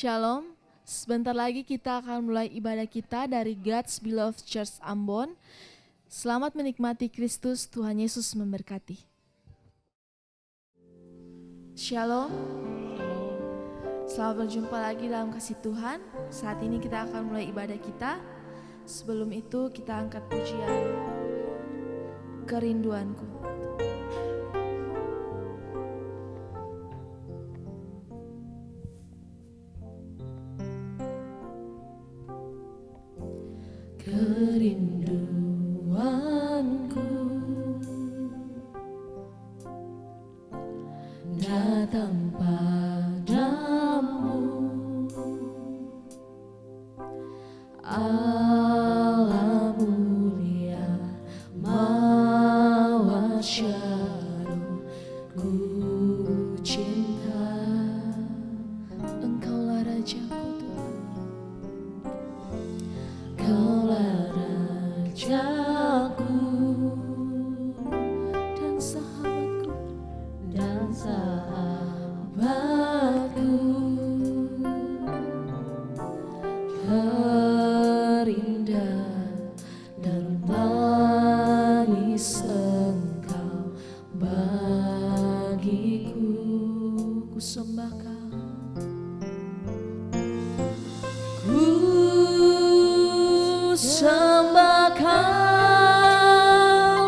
Shalom, sebentar lagi kita akan mulai ibadah kita dari God's Beloved Church Ambon. Selamat menikmati Kristus, Tuhan Yesus memberkati. Shalom, selamat berjumpa lagi dalam kasih Tuhan. Saat ini kita akan mulai ibadah kita. Sebelum itu kita angkat pujian Kerinduanku. Kerinduanku datang padamu, Allah mulia mawasyaro, ku cinta Engkaulah Rajaku Tuhan. Kaulah Rajaku dan sahabatku, terindah dan manis Engkau bagiku. Ku sembah Kau, Ku sembah Kau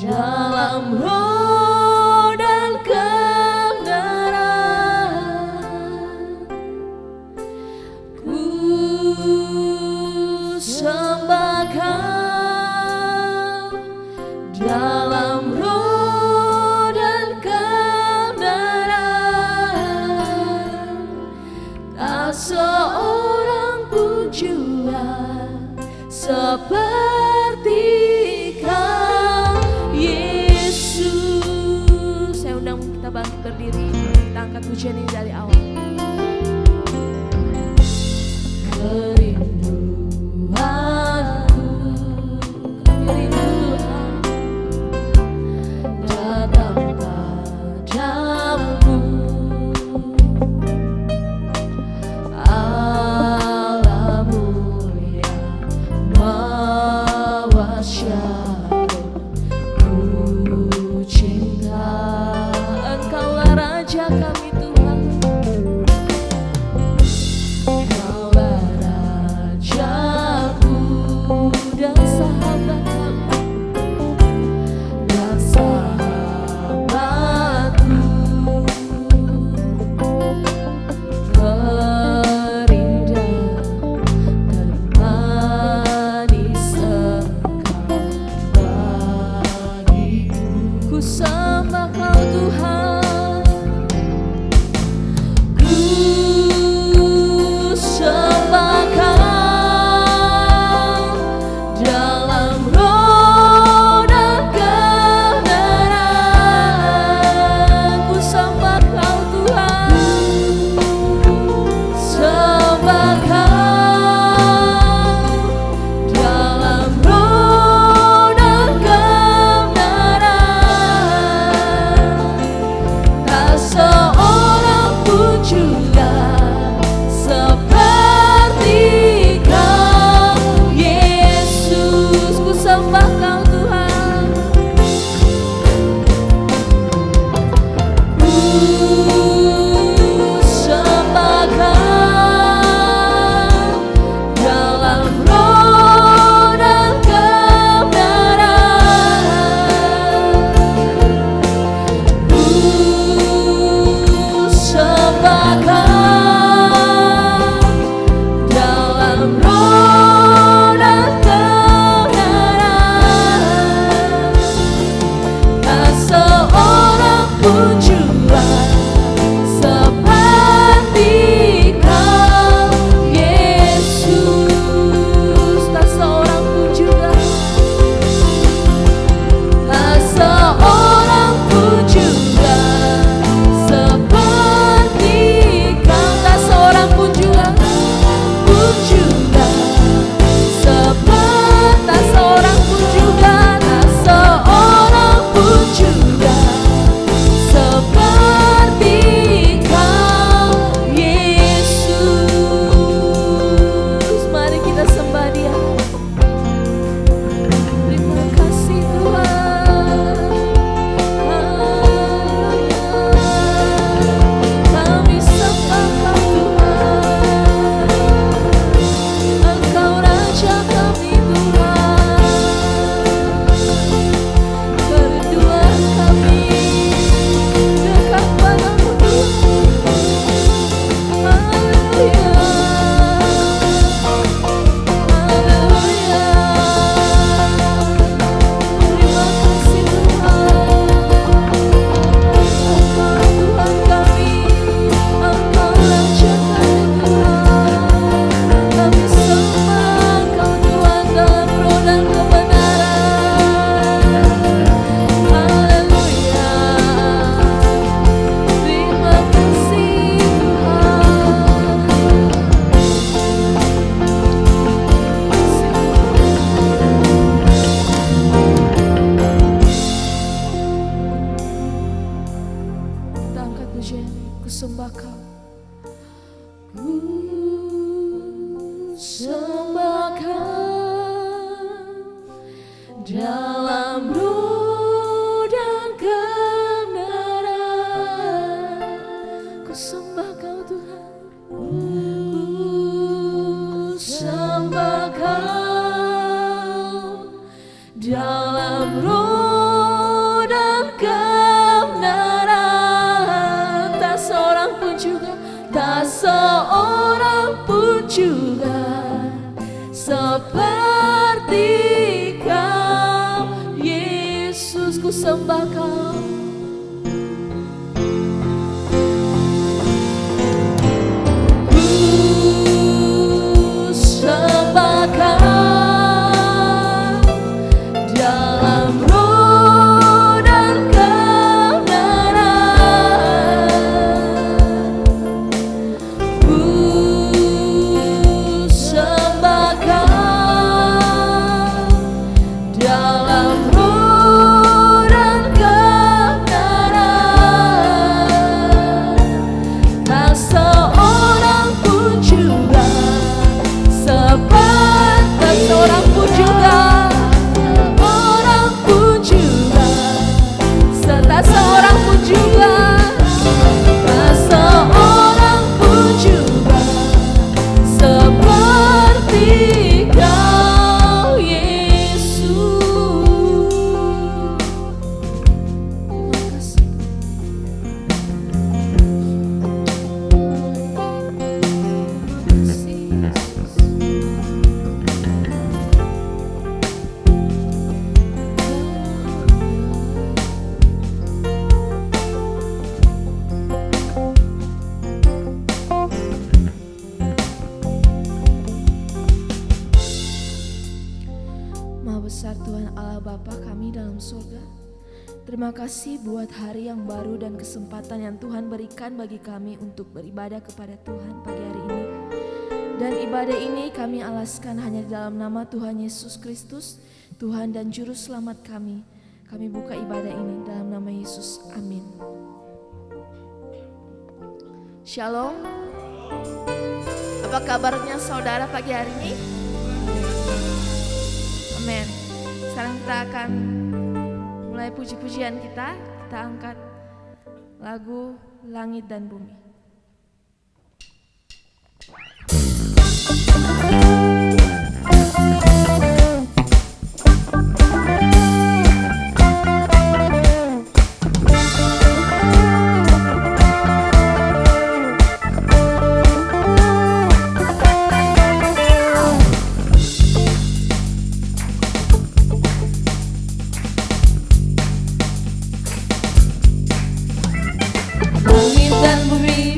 dalam roh dan kebenaran. Ku sembah Kau dalam roh dan kebenaran. Tak seorang pun juga seperti Kau, Yesus. saya undang kita bangkit berdiri. Kita angkat pujian ini dari awal. Kerinduanku, kami rindu Tuhan, datang padamu, Allah mulia mawasyaro, ku cinta Engkaulah Raja kami Tuhan. Kaulah Rajaku dan sahabat kami, dan sahabatku, terindah dan manis Engkau bagiku. Ku sembah Kau Tuhan, ku sembah Kau dalam roh dan kebenaran. Ku sembah Kau Tuhan, sembah Kau dalam roh dan kebenaran. Tak seorang pun juga seperti Kau, Yesus. Ku sembah Kau Tuhan, ku sembah Kau dalam roh dan kebenaran. Ku sembah Kau dalam roh dan kebenaran. Tak seorang pun juga seperti Kau, Yesus. Tak seorang pun juga, tak seorang pun juga seperti Kau. Tak seorang pun juga, pun juga sembah Kau dalam roh dan kebenaran. Ku sembah Kau Tuhan, Ku sembah Kau dalam roh dan kebenaran. Tak seorang pun juga, tak seorang pun juga seperti Kau, Yesus. Ku sembah Kau. Ku sembah Kau dalam roh dan kebenaran. Ku sembah Kau dalam roh dan kebenaran. Tak seorang pun juga tak seorang pun juga, tak seorang pun juga, tak seorang pun juga seperti Kau, Yesus. Maha besar Tuhan Allah Bapa kami dalam surga. Terima kasih buat hari yang baru dan kesempatan yang Tuhan berikan bagi kami untuk beribadah kepada Tuhan pagi hari ini. Dan ibadah ini kami alaskan hanya di dalam nama Tuhan Yesus Kristus, Tuhan dan Juru Selamat kami. Kami buka ibadah ini dalam nama Yesus. Amin. Shalom. Apa kabarnya saudara pagi hari ini? Amin. Sekarang kita akan mulai puji-pujian kita. Kita angkat lagu Langit dan Bumi. Langit dan bumi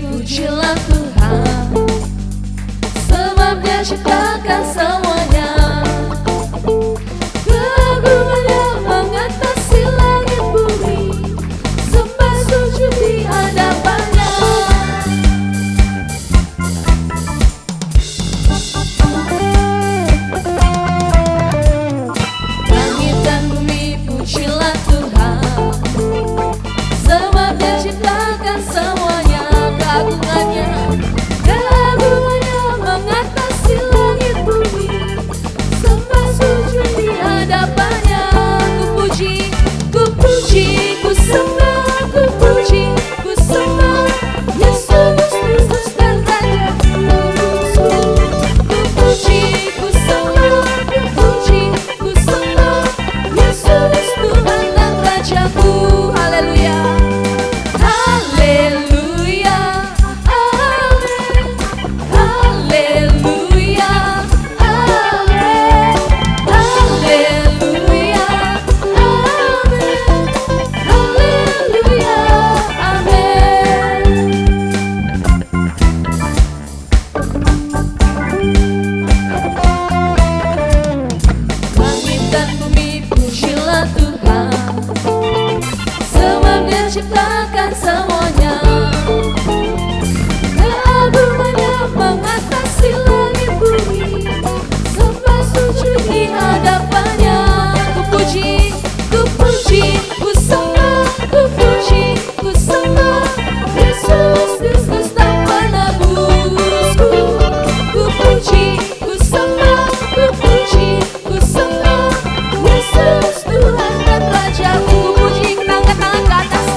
sembah, ku puji, ku sembah, Yesus Tuhan dan Raja. Ku puji, angkat tangan ke atas.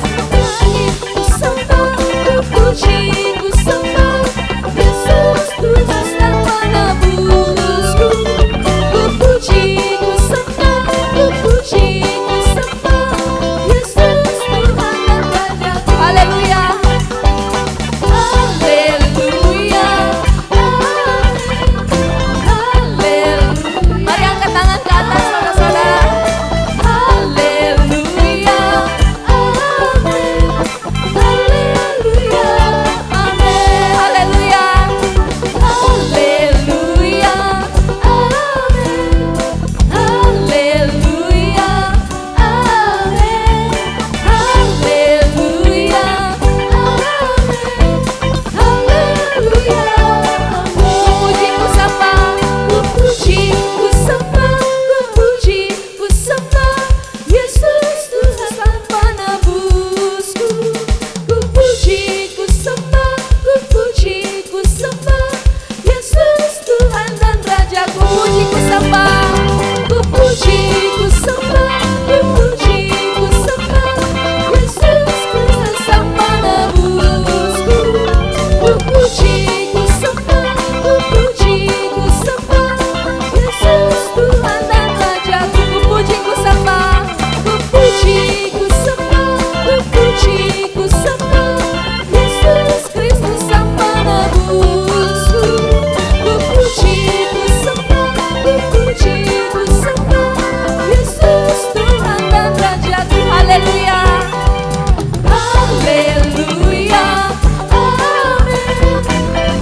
Ku sembah, ku puji, ku sembah, Yesus Tuhan dan penebusku. Ku puji, ku sembah, ku puji, ku sembah, Yesus Tuhan dan Raja. Haleluya. Haleluya, haleluya. Mari angkat tangan ke atas saudara-saudara. Haleluya, amin. Haleluya, amin. Haleluya, haleluya, amin. Haleluya, amin. Haleluya, amin. Haleluya, amin. Puji ku sembah, ku puji, ku sembah, ku puji, ku sembah, Yesus Tuhan penebusku. Ku puji, ku sembah, ku puji, ku sembah, Yesus Tuhan dan Raja. Ku puji, ku sembah, ku puji, ku sembah, ku puji, ku sembah, Yesus Tuhan sang penebusku. Ku puji, ku sembah, ku puji, ku sembah, Yesus Tuhan dan Raja. Ku puji, ku sembah, ku puji, ku sembah, ku puji, ku sembah, Yesus Kristus sang penebusku. Ku puji, ku sembah, ku puji, ku sembah, Yesus Tuhan dan Raja. Haleluya. Haleluya, amin.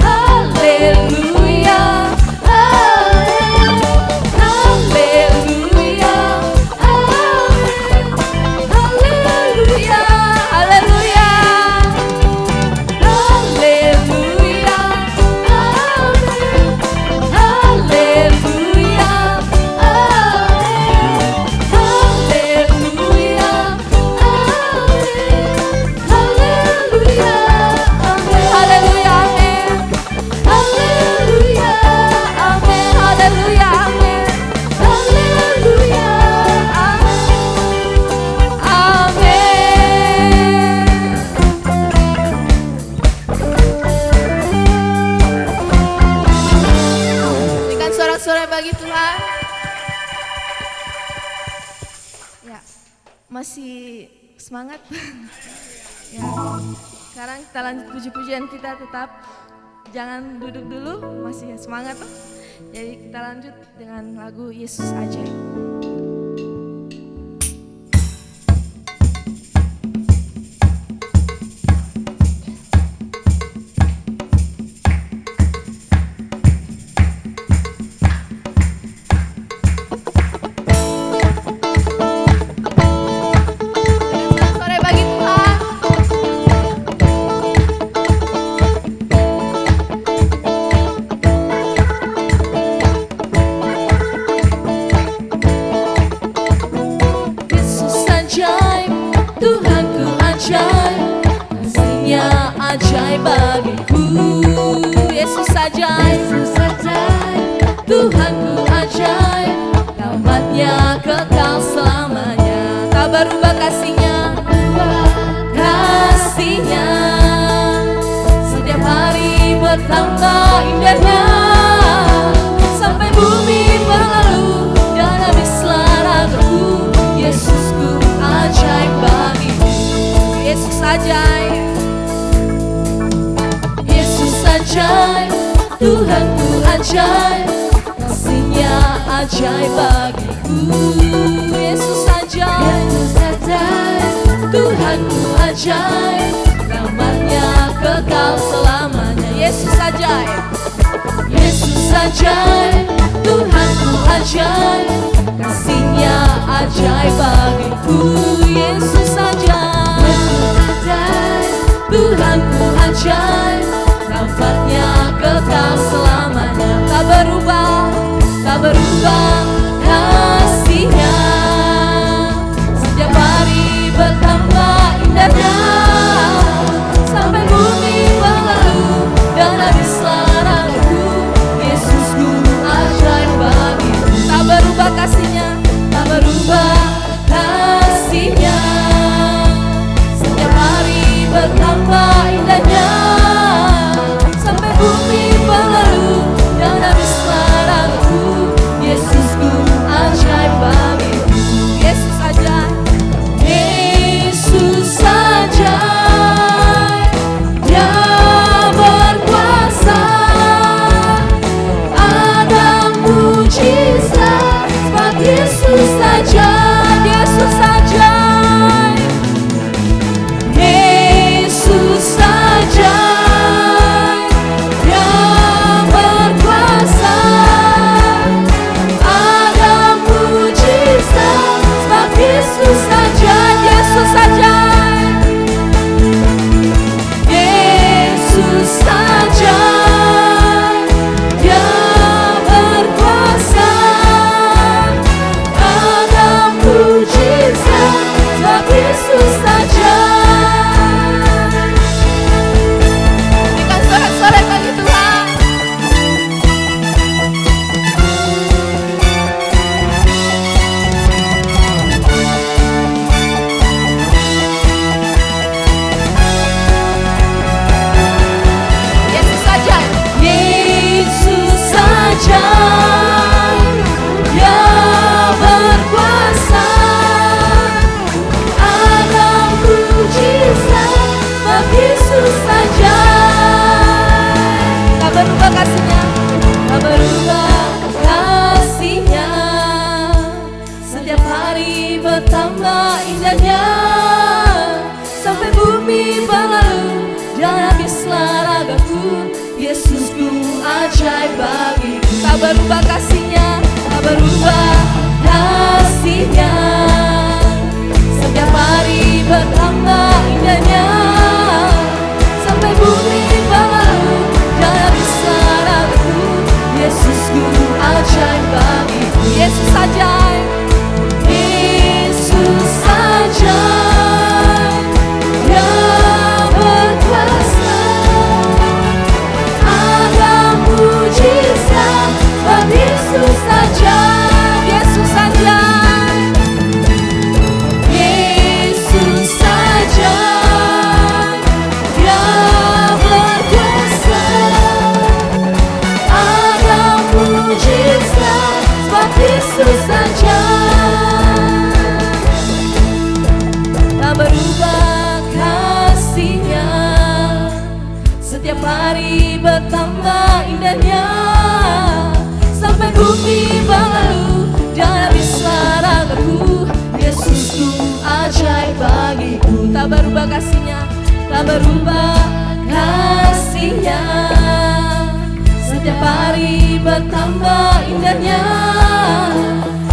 Haleluya, amin. Haleluya, amin. Haleluya, haleluya. Haleluya, amin. Haleluya, amin. Haleluya, amin. Haleluya, amin. Haleluya, amin. Haleluya, amin. Haleluya, amin. Haleluya, amin. Berikan sorak-sorai bagi Tuhan. Ya, masih semangat. Ya, sekarang kita lanjut puji-pujian kita, tetap jangan duduk dulu, masih semangat tuh. Jadi kita lanjut dengan lagu Yesus Ajaib. Sore bagi Tuhan. Yesus ajaib, Tuhanku ajaib, kasih-Nya ajaib bagiku. Yesus ajaib, Tuhanku ajaib, rahmat-Nya kekal selamanya. Tak berubah kasih-Nya, kasih-Nya setiap hari bertambah indahnya. Sampai bumi berlalu dan habislah ragaku, Yesusku ajaib bagiku. Yesus ajaib, Yesus ajaib, Tuhanku ajaib, kasih-Nya ajaib bagiku. Yesus ajaib, Tuhanku ajaib, rahmat-Nya kekal selamanya. Yesus ajaib, Yesus ajaib, Tuhanku ajaib, kasih-Nya ajaib bagiku. Yesus ajaib, Tuhanku ajaib, rahmat-Nya kekal selamanya. Tak berubah, tak berubah kasih-Nya. Setiap hari bertambah indahnya. Sampai bumi berlalu dan habislah ragaku, Yesusku ajaib. ajaib bagiku. Tak berubah kasih-Nya, tak berubah kasih-Nya. Setiap hari bertambah indahnya, sampai bumi berlalu dan bisa ragu. Yesusku ajaib bagiku. Yesus ajaib, Yesus ajaib, Dia berkuasa. Ada mujizat, sebab Yesus ajaib, Yesus ajaib, Yesus ajaib, Dia berkuasa. Ada mujizat, sebab Yesus ajaib. Tak berubah kasih-Nya, setiap hari bertambah indahnya, sampai bumi berlalu dan bisa ragu. Yesusku ajaib bagiku. Tak berubah kasih-Nya, tak berubah kasih-Nya. Setiap hari bertambah indahnya,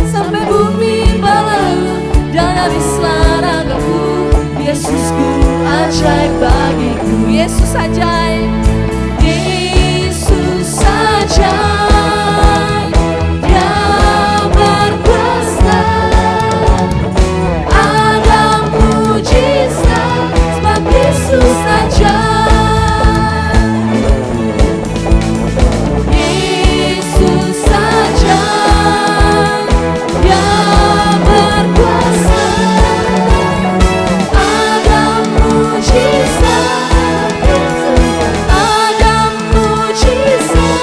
sampai bumi berlalu dan bisa ragu. Yesusku ajaib bagiku. Yesus ajaib, Yesus ajaib, Dia berkuasa. Ada mujizat, sebab Yesus ajaib, Yesus ajaib, Dia berkuasa. Ada mujizat, ada mujizat,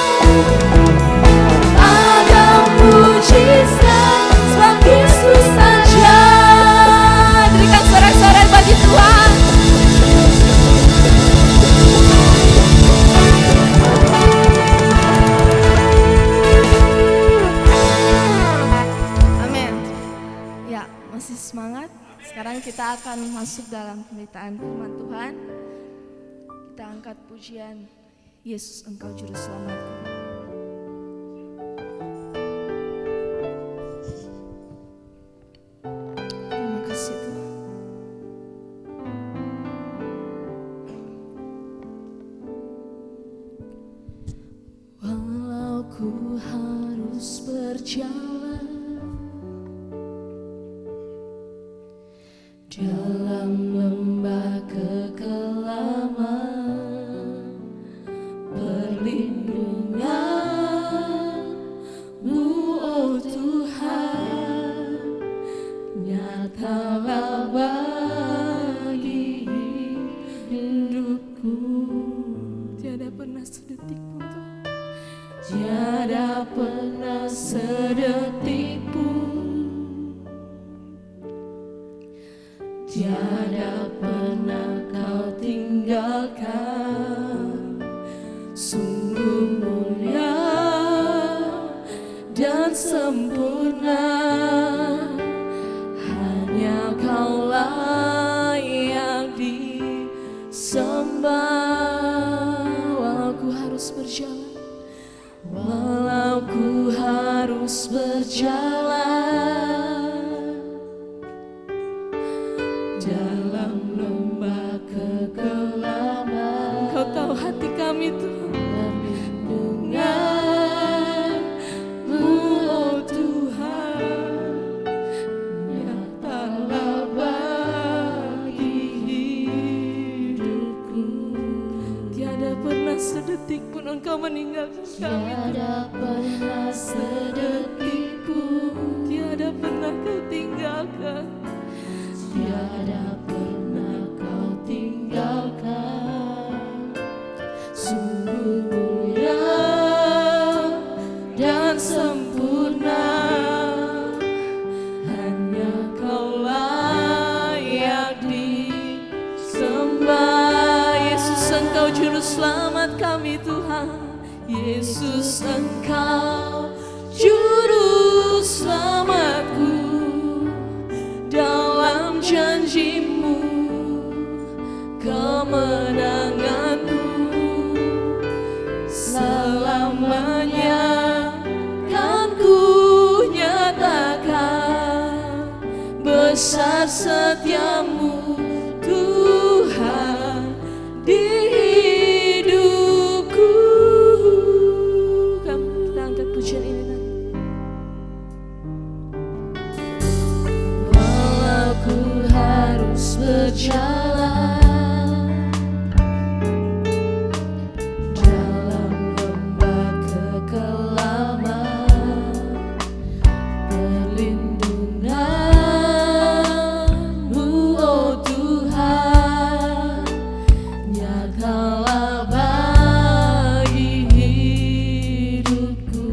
ada mujizat, sebab Yesus ajaib. Berikan sorak-sorai bagi Tuhan. Amin. Ya, masih semangat. Sekarang kita akan masuk dalam pemberitaan firman Tuhan. Kita angkat pujian Yesus Engkau Juru Selamatku. Terima kasih Tuhan. Walau ku harus berjalan dalam lembah kekelaman, perlindungan-Mu, oh Tuhan, nyatalah bagi hidupku. Tiada pernah sedetik pun Tuhan, tiada pernah sedetik pun, tiada pernah Kau tinggalkan. Sungguh mulia dan sempurna, hanya Kaulah yang disembah. Walau ku harus berjalan, walau ku harus berjalan dalam lembah kegelapan, Kau tahu hati kami Tuhan. Perlindungan-Mu, oh Tuhan, nyatalah bagi hidupku. Tiada pernah sedetik pun Engkau meninggalkan kami. Tiada pernah sedetik pun, tiada pernah Kau tinggalkan. Tiada pernah Kau tinggalkan. Sungguh mulia dan sempurna, hanya Kaulah yang disembah. Yesus Engkau Juru Selamat kami Tuhan. Yesus Engkau Juru Selamatku. Dalam janji-Mu, kemenanganku selama setiamu Tuhan di hidupku. Kita angkat pujian ini nanti. Walau ku harus berjalan dalam lembah kekelaman, perlindungan-Mu oh Tuhan nyatalah bagi hidupku.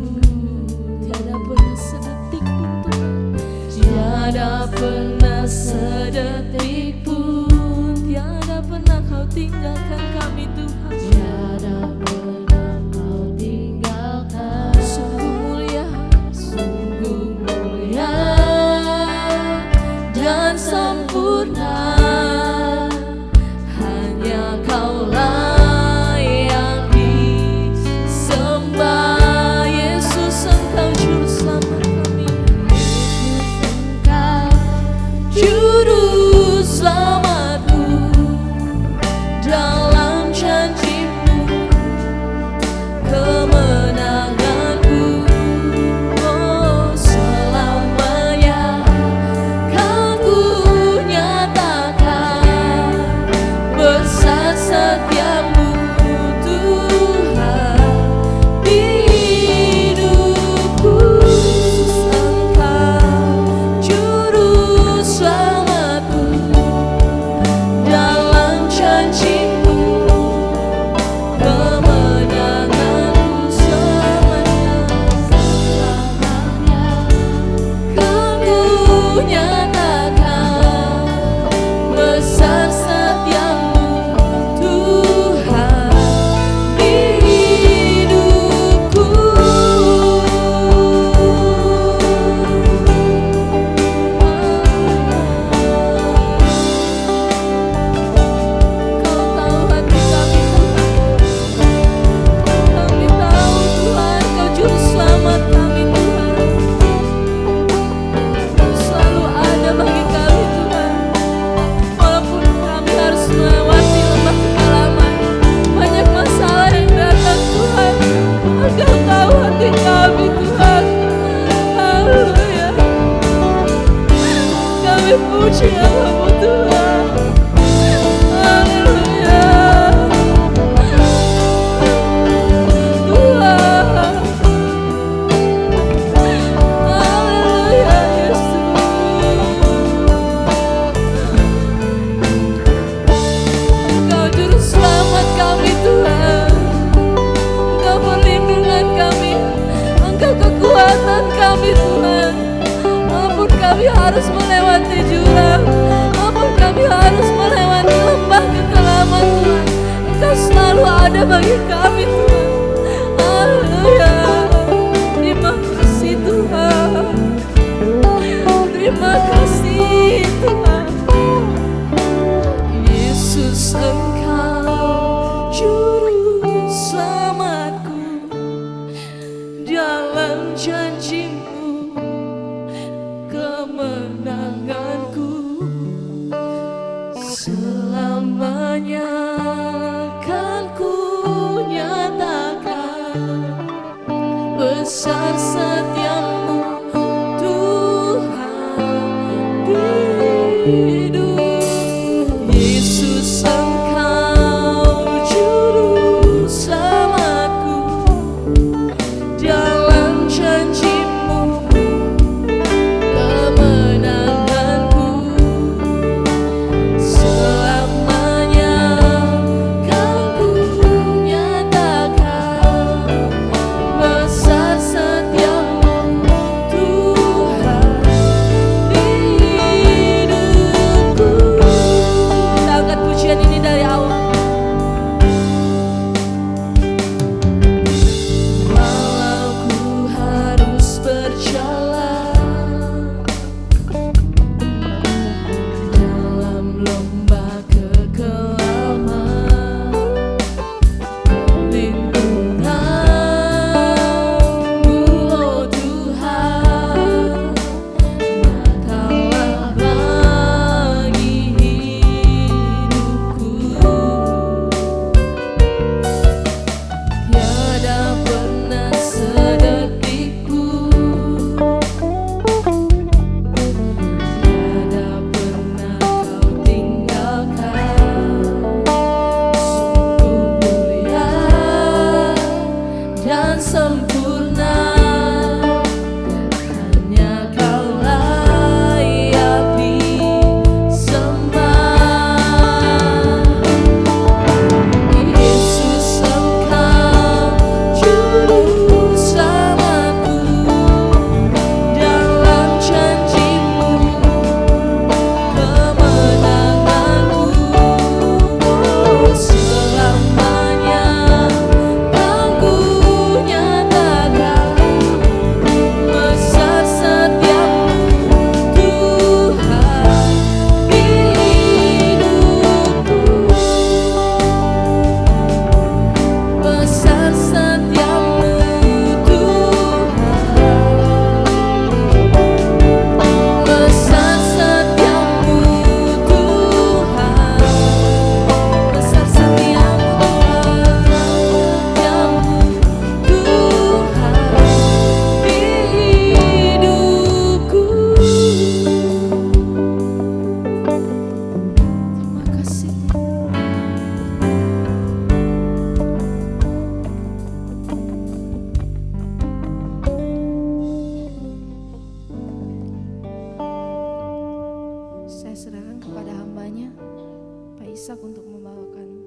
Tiada pernah sedetik pun Tuhan, Tiada pernah sedetik pun, tiada pernah Kau tinggalkan kami Tuhan. tiada pernah Kau tinggalkan. Sungguh mulia, Sungguh mulia dan sempurna, hanya Kaulah yang disembah. Yesus Engkau juru selamat kami. Engkau juru selamatku, dalam janji-Mu kemenanganku. Oh selamanya kan ku nyatakan besar setiamu Tuhan di hidupku. Engkau juru selamatku, dalam janji-Mu kemenanganku. Selamanya kan ku nyatakan besar setiamu Tuhan di hidupku. Kau tahu hati kami Tuhan. Kami tahu Tuhan Kau juru selamat kami Tuhan. Kau selalu ada bagi kami Tuhan. Walaupun kami harus melewati lembah kekelaman, banyak masalah yang datang Tuhan, Engkau tahu hati kami Tuhan. Haleluya. Kami puji namamu Tuhan. Haleluya. Tuhan. Haleluya Yesus. Engkau juru selamat kami Tuhan. Engkau perlindungan kami. Engkau kekuatan kami Tuhan. Ampun kami harus melewati jurang, ampun kami harus melewati lembah kekelaman Tuhan, Engkau selalu ada bagi kami Tuhan. Haleluya. Terima kasih Tuhan. Terima kasih Tuhan. Yesus Engkau juru selamatku, dalam janji-Mu kemenanganku. Selamanya kan ku nyatakan besar setiamu Tuhan di hidup. Yesus Engkau juru selamatku, dalam janji-Mu kemenanganku. Selamanya kan ku nyatakan besar setiamu Ishak untuk membawakan apa ya?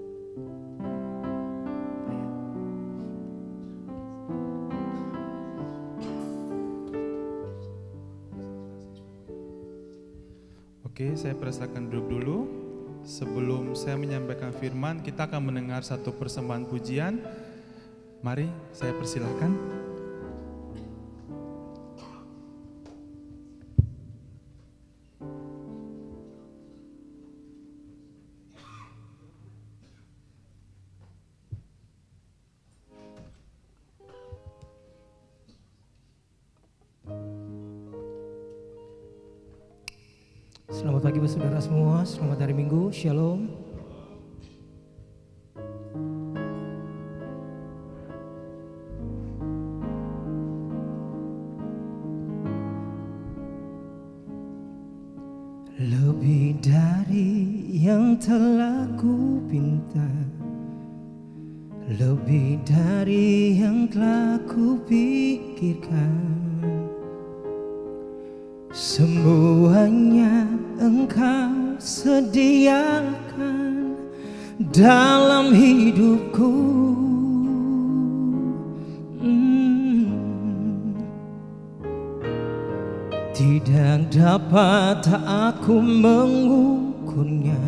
Oke, saya persilakan duduk dulu. Sebelum saya menyampaikan firman, kita akan mendengar satu persembahan pujian. Mari saya persilahkan. Selamat pagi saudara semua, selamat hari Minggu, Shalom. Lebih dari yang telah ku pinta, lebih dari yang telah ku pikirkan, semuanya Engkau sediakan dalam hidupku. Tidak dapat aku mengukurnya,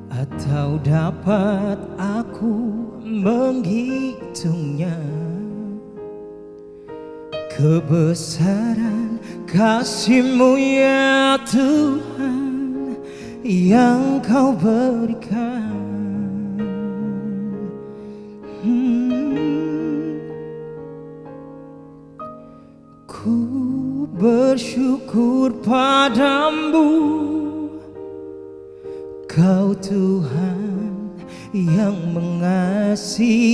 atau dapat aku menghitungnya. Kebesaran kasih-Mu ya Tuhan yang Kau berikan. Ku bersyukur padamu, Kau Tuhan yang mengasihiku.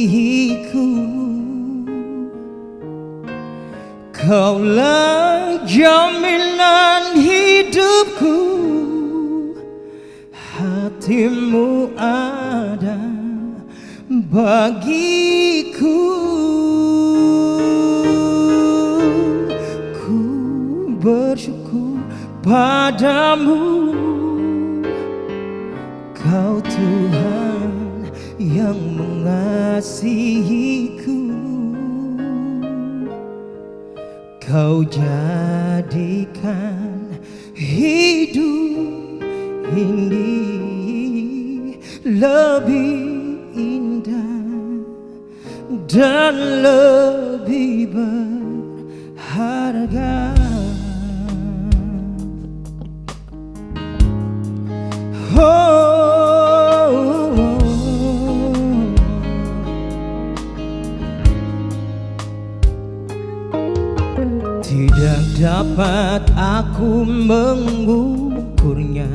Kaulah jaminan hidupku, hati-Mu ada bagiku. Ku bersyukur padamu, Kau Tuhan yang mengasihiku. Kau jadikan hidup ini lebih indah dan lebih berharga. Tidak dapat aku mengukurnya,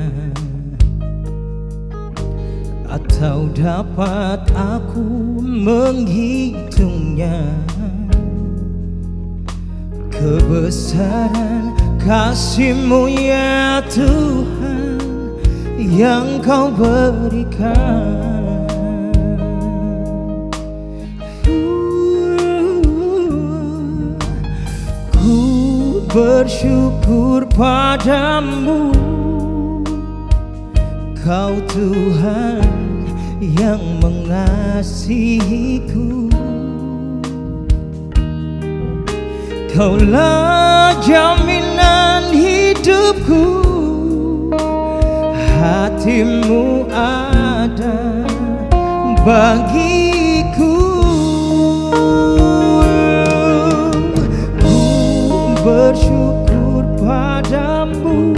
atau dapat aku menghitungnya. Kebesaran kasih-Mu ya Tuhan yang Kau berikan. Bersyukur padamu, Kau Tuhan yang mengasihiku. Kaulah jaminan hidupku, hati-Mu ada bagiku. Bersyukur padamu,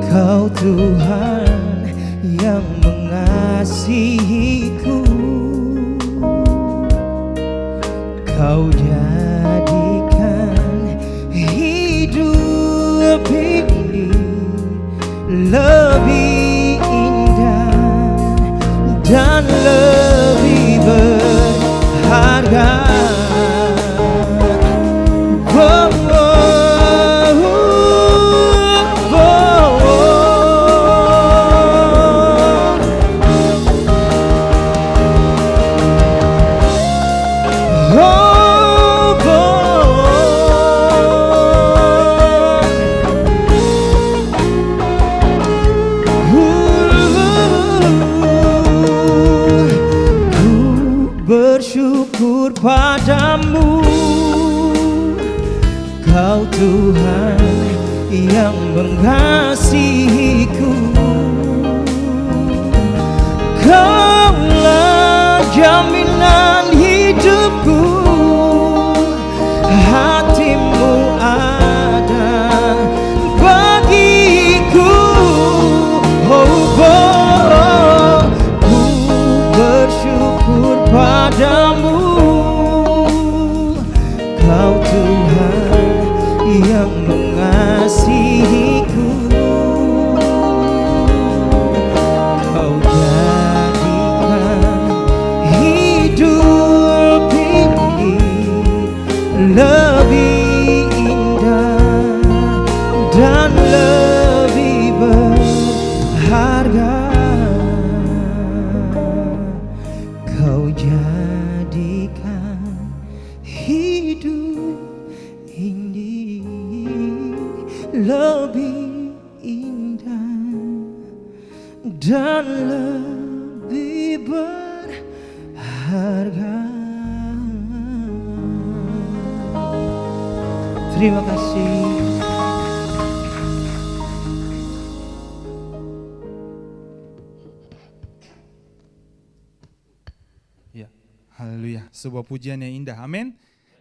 Kau Tuhan yang mengasihiku. Kau jadikan hidup ini lebih indah dan lebih berharga. bersyukur padamu, Kau Tuhan yang mengasihiku. Kaulah jaminan hidupku, hatimu ada bagiku. Ku bersyukur padamu, Kau Tuhan yang mengasihiku. Kau jadikan hidup ini lebih indah dan lebih berharga. Kau jadikan hidup ini lebih indah dan lebih berharga. Terima kasih. Ya, haleluya. Sebuah pujian yang indah. Amin.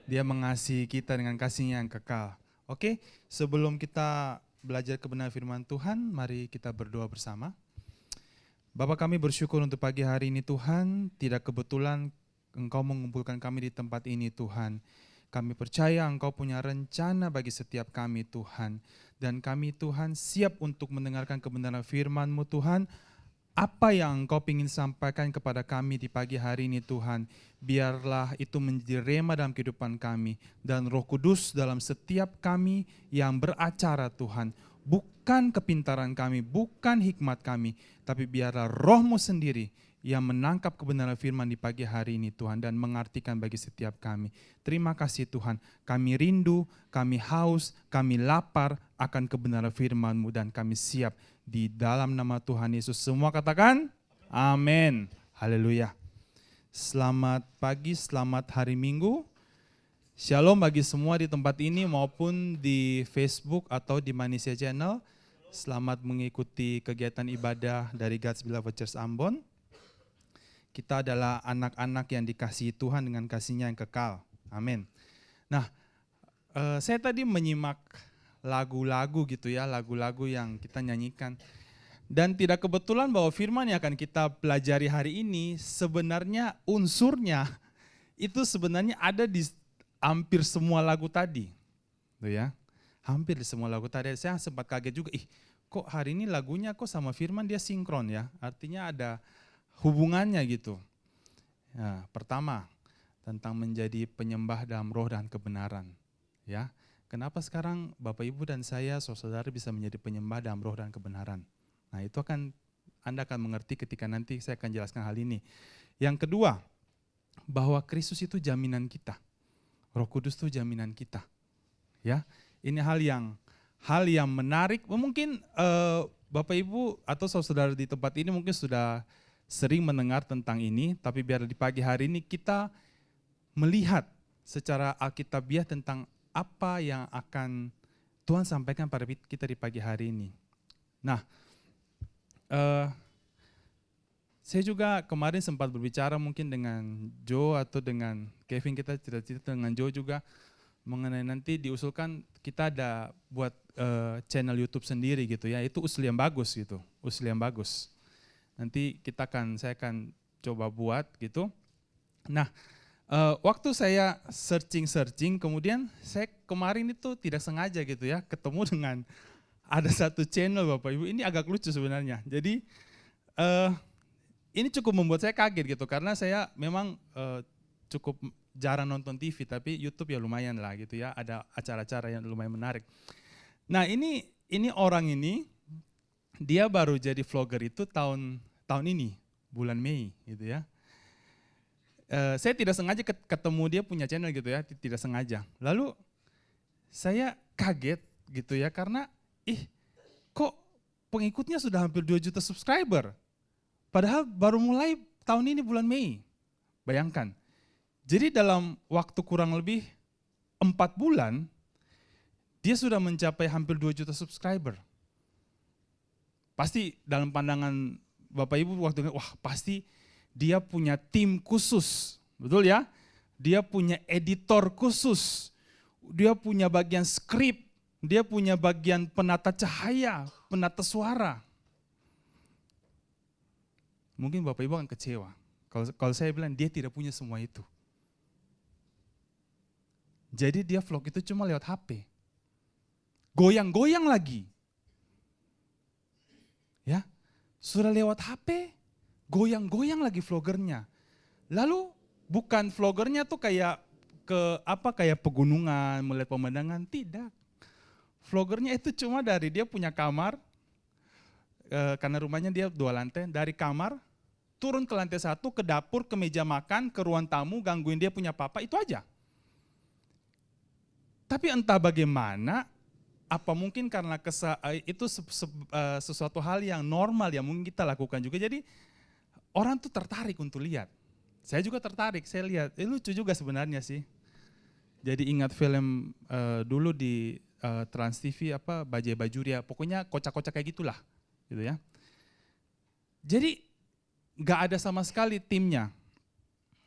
Dia mengasihi kita dengan kasih-Nya yang kekal. Oke, sebelum kita belajar kebenaran firman Tuhan, mari kita berdoa bersama. Bapa, kami bersyukur untuk pagi hari ini Tuhan, tidak kebetulan Engkau mengumpulkan kami di tempat ini Tuhan. Kami percaya Engkau punya rencana bagi setiap kami Tuhan. Dan kami Tuhan siap untuk mendengarkan kebenaran firman-Mu Tuhan. Apa yang Engkau ingin sampaikan kepada kami di pagi hari ini Tuhan, biarlah itu menjadi rema dalam kehidupan kami. Dan Roh Kudus dalam setiap kami yang beracara Tuhan, bukan kepintaran kami, bukan hikmat kami, tapi biarlah Roh-Mu sendiri yang menangkap kebenaran firman di pagi hari ini Tuhan dan mengartikan bagi setiap kami. Terima kasih Tuhan, kami rindu, kami haus, kami lapar akan kebenaran firman-Mu dan kami siap di dalam nama Tuhan Yesus. Semua katakan amin. Haleluya. Selamat pagi, selamat hari Minggu. Shalom bagi semua di tempat ini maupun di Facebook atau di Manusia Channel. Selamat mengikuti kegiatan ibadah dari God's Beloved Church Ambon. Kita adalah anak-anak yang dikasihi Tuhan dengan kasih-Nya yang kekal. Amin. Nah, saya tadi menyimak lagu-lagu gitu ya, lagu-lagu yang kita nyanyikan. Dan tidak kebetulan bahwa firman yang akan kita pelajari hari ini sebenarnya unsurnya itu sebenarnya ada di hampir semua lagu tadi. Tuh ya. Hampir di semua lagu tadi. Saya sempat kaget juga, kok hari ini lagunya kok sama firman dia sinkron ya. Artinya ada hubungannya gitu. Ya, pertama, tentang menjadi penyembah dalam roh dan kebenaran. Ya, kenapa sekarang Bapak Ibu dan saya, saudara bisa menjadi penyembah dalam roh dan kebenaran? Nah, itu Anda akan mengerti ketika nanti saya akan jelaskan hal ini. Yang kedua, bahwa Kristus itu jaminan kita. Roh Kudus itu jaminan kita. Ya, ini hal yang menarik. Mungkin Bapak Ibu atau saudara di tempat ini mungkin sudah sering mendengar tentang ini, tapi biar di pagi hari ini kita melihat secara alkitabiah tentang apa yang akan Tuhan sampaikan pada kita di pagi hari ini. Nah, saya juga kemarin sempat berbicara mungkin dengan Joe atau dengan Kevin, kita cerita-cerita dengan Joe juga mengenai nanti diusulkan kita ada buat channel YouTube sendiri gitu ya, itu usul yang bagus gitu, usul yang bagus. Nanti saya akan coba buat gitu. Nah, waktu saya searching, kemudian saya kemarin itu tidak sengaja gitu ya, ketemu dengan ada satu channel Bapak Ibu, ini agak lucu sebenarnya. Jadi ini cukup membuat saya kaget gitu, karena saya memang cukup jarang nonton TV, tapi YouTube ya lumayan lah gitu ya, ada acara-acara yang lumayan menarik. Nah ini orang ini, dia baru jadi vlogger itu tahun ini, bulan Mei gitu ya. Saya tidak sengaja ketemu dia punya channel gitu ya, tidak sengaja. Lalu saya kaget gitu ya, karena kok pengikutnya sudah hampir 2 juta subscriber. Padahal baru mulai tahun ini bulan Mei. Bayangkan. Jadi dalam waktu kurang lebih 4 bulan, dia sudah mencapai hampir 2 juta subscriber. Pasti dalam pandangan Bapak Ibu waktu itu, wah pasti dia punya tim khusus, betul ya? Dia punya editor khusus, dia punya bagian skrip, dia punya bagian penata cahaya, penata suara. Mungkin Bapak Ibu akan kecewa. Kalau saya bilang dia tidak punya semua itu. Jadi dia vlog itu cuma lewat HP. Goyang-goyang lagi. Ya, sudah lewat HP, goyang-goyang lagi vlogernya. Lalu bukan vlogernya tuh kayak kayak pegunungan, melihat pemandangan, tidak. Vlogernya itu cuma dari dia punya kamar, karena rumahnya dia 2 lantai, dari kamar turun ke lantai 1, ke dapur, ke meja makan, ke ruang tamu, gangguin dia punya papa, itu aja. Tapi entah bagaimana, apa mungkin karena itu sesuatu hal yang normal yang mungkin kita lakukan juga, jadi orang tuh tertarik untuk lihat. Saya juga tertarik, saya lihat, lucu juga sebenarnya sih. Jadi ingat film dulu di Trans TV Bajai Bajuria, pokoknya kocak-kocak kayak gitulah, gitu ya. Jadi nggak ada sama sekali timnya,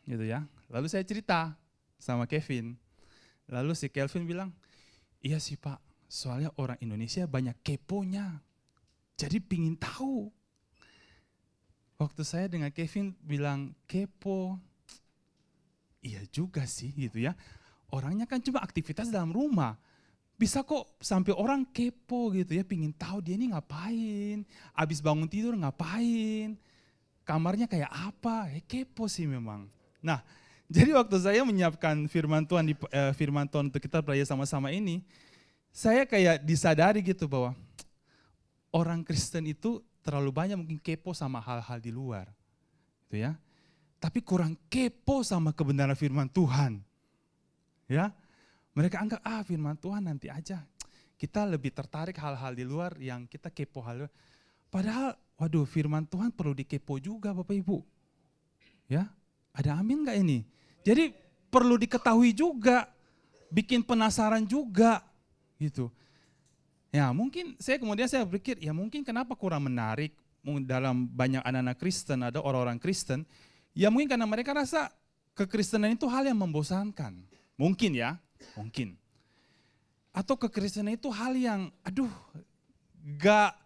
gitu ya. Lalu saya cerita sama Kevin, lalu si Kelvin bilang, iya sih Pak, soalnya orang Indonesia banyak keponya, jadi pingin tahu. Waktu saya dengan Kevin bilang kepo, iya juga sih gitu ya. Orangnya kan cuma aktivitas dalam rumah, bisa kok sampai orang kepo gitu ya, pingin tahu dia ini ngapain, abis bangun tidur ngapain, kamarnya kayak apa, kepo sih memang. Nah, jadi waktu saya menyiapkan firman Tuhan untuk kita belajar sama-sama ini, saya kayak disadari gitu bahwa orang Kristen itu terlalu banyak mungkin kepo sama hal-hal di luar, gitu ya. Tapi kurang kepo sama kebenaran firman Tuhan, ya. Mereka anggap firman Tuhan nanti aja. Kita lebih tertarik hal-hal di luar yang kita kepo hal. Padahal, waduh, firman Tuhan perlu dikepo juga, Bapak Ibu. Ya, ada amin nggak ini? Jadi perlu diketahui juga, bikin penasaran juga, gitu. Ya mungkin kemudian saya berpikir, ya mungkin kenapa kurang menarik dalam banyak anak-anak Kristen, ada orang-orang Kristen, ya mungkin karena mereka rasa kekristenan itu hal yang membosankan. Mungkin ya, mungkin. Atau kekristenan itu hal yang, gak,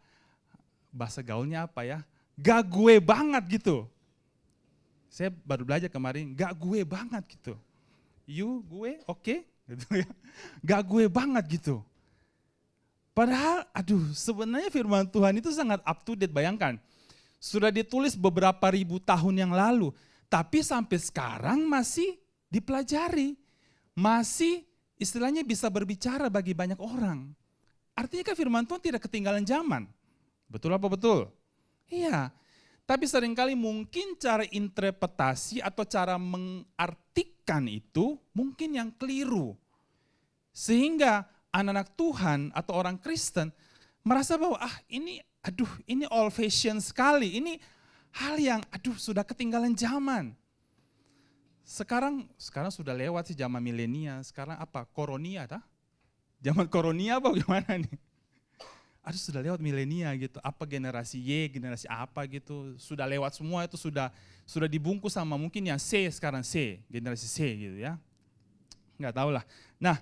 bahasa gaulnya apa ya, gak gue banget gitu. Saya baru belajar kemarin, gak gue banget gitu. You, gue, oke, gitu ya. Gak gue banget gitu. Padahal, sebenarnya firman Tuhan itu sangat up to date, bayangkan. Sudah ditulis beberapa ribu tahun yang lalu, tapi sampai sekarang masih dipelajari. Masih istilahnya bisa berbicara bagi banyak orang. Artinya kan firman Tuhan tidak ketinggalan zaman. Betul apa betul? Iya. Tapi seringkali mungkin cara interpretasi atau cara mengartikan itu mungkin yang keliru. Sehingga anak-anak Tuhan atau orang Kristen merasa bahwa ini old fashion sekali. Ini hal yang sudah ketinggalan zaman. Sekarang sudah lewat sih zaman milenial. Sekarang apa? Koronia dah? Zaman koronia apa gimana nih? Sudah lewat milenial gitu. Apa generasi Y, generasi apa gitu. Sudah lewat semua itu sudah dibungkus sama mungkin yang C sekarang C, generasi C gitu ya. Enggak tahu lah. Nah,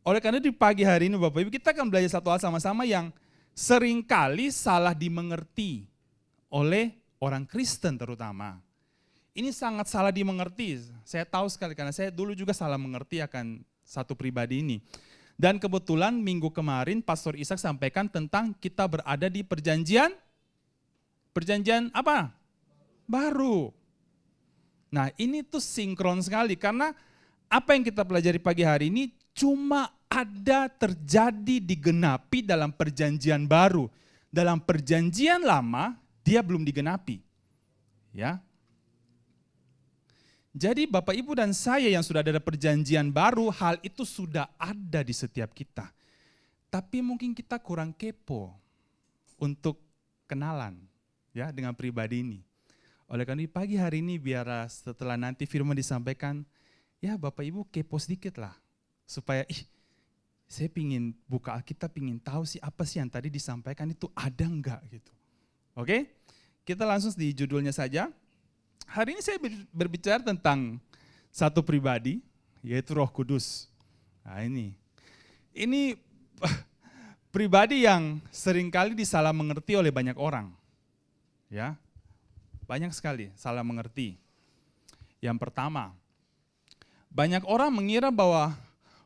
oleh karena di pagi hari ini Bapak Ibu kita akan belajar satu hal sama-sama yang seringkali salah dimengerti oleh orang Kristen terutama. Ini sangat salah dimengerti, saya tahu sekali karena saya dulu juga salah mengerti akan satu pribadi ini. Dan kebetulan minggu kemarin Pastor Ishak sampaikan tentang kita berada di perjanjian apa? Baru. Nah ini tuh sinkron sekali karena apa yang kita pelajari pagi hari ini cuma ada terjadi digenapi dalam perjanjian baru. Dalam perjanjian lama dia belum digenapi. Ya. Jadi Bapak Ibu dan saya yang sudah ada perjanjian baru, hal itu sudah ada di setiap kita. Tapi mungkin kita kurang kepo untuk kenalan ya dengan pribadi ini. Oleh karena pagi hari ini biar setelah nanti firman disampaikan, ya Bapak Ibu kepo sedikit lah. Supaya saya pingin buka Alkitab, pingin tahu sih apa sih yang tadi disampaikan itu ada enggak gitu. Oke, kita langsung di judulnya saja. Hari ini saya berbicara tentang satu pribadi, yaitu Roh Kudus. Nah ini pribadi yang seringkali disalah mengerti oleh banyak orang. Ya, banyak sekali salah mengerti. Yang pertama, banyak orang mengira bahwa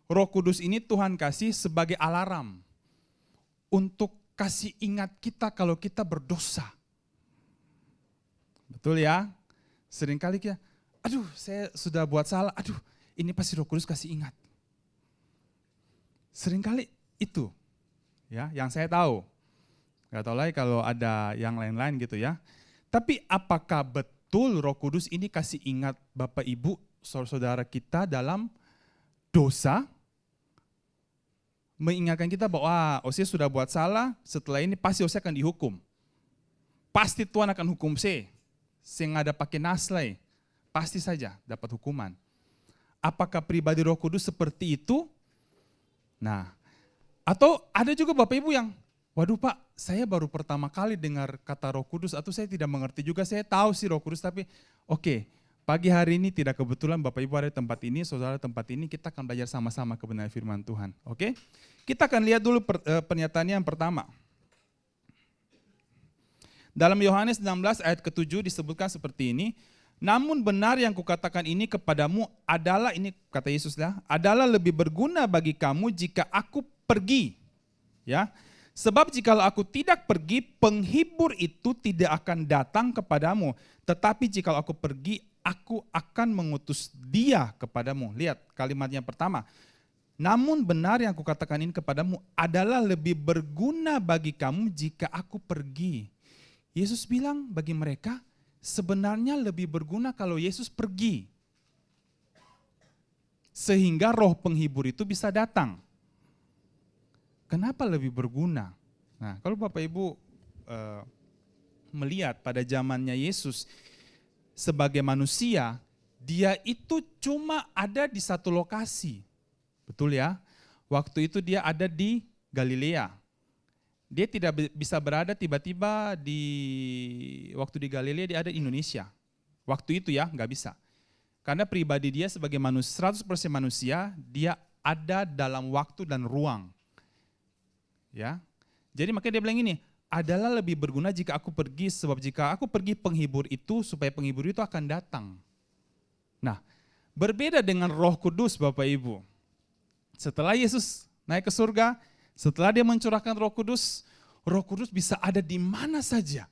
Roh Kudus ini Tuhan kasih sebagai alarm untuk kasih ingat kita kalau kita berdosa. Betul ya? Seringkali kita, aduh saya sudah buat salah, aduh ini pasti Roh Kudus kasih ingat. Seringkali itu ya yang saya tahu. Gak tahu lagi kalau ada yang lain-lain gitu ya. Tapi apakah betul Roh Kudus ini kasih ingat Bapak Ibu, saudara kita dalam dosa? Mengingatkan kita bahwa Ose sudah buat salah, setelah ini pasti Ose akan dihukum. Pasti Tuhan akan hukum saya. Saya ada pakai naslai, pasti saja dapat hukuman. Apakah pribadi Roh Kudus seperti itu? Nah, atau ada juga Bapak Ibu yang, waduh Pak, saya baru pertama kali dengar kata Roh Kudus, atau saya tidak mengerti juga, saya tahu sih Roh Kudus, tapi oke, pagi hari ini tidak kebetulan Bapak Ibu ada di tempat ini, saudara tempat ini, kita akan belajar sama-sama kebenaran firman Tuhan. Oke? Kita akan lihat dulu pernyataan yang pertama. Dalam Yohanes 16 ayat ke-7 disebutkan seperti ini, namun benar yang kukatakan ini kepadamu adalah, ini kata Yesus lah, adalah lebih berguna bagi kamu jika aku pergi. Ya, sebab jikalau aku tidak pergi, penghibur itu tidak akan datang kepadamu. Tetapi jikalau aku pergi, aku akan mengutus dia kepadamu. Lihat kalimatnya pertama. Namun benar yang kukatakan ini kepadamu adalah lebih berguna bagi kamu jika aku pergi. Yesus bilang bagi mereka, sebenarnya lebih berguna kalau Yesus pergi. Sehingga roh penghibur itu bisa datang. Kenapa lebih berguna? Nah, kalau Bapak Ibu melihat pada zamannya Yesus, sebagai manusia, dia itu cuma ada di satu lokasi. Betul ya? Waktu itu dia ada di Galilea. Dia tidak bisa berada tiba-tiba waktu di Galilea dia ada di Indonesia. Waktu itu ya, nggak bisa. Karena pribadi dia sebagai manusia, 100% manusia, dia ada dalam waktu dan ruang. Ya. Jadi makanya dia bilang ini, adalah lebih berguna jika aku pergi, sebab jika aku pergi penghibur itu, supaya penghibur itu akan datang. Nah, berbeda dengan Roh Kudus Bapak Ibu. Setelah Yesus naik ke surga, setelah dia mencurahkan Roh Kudus bisa ada di mana saja.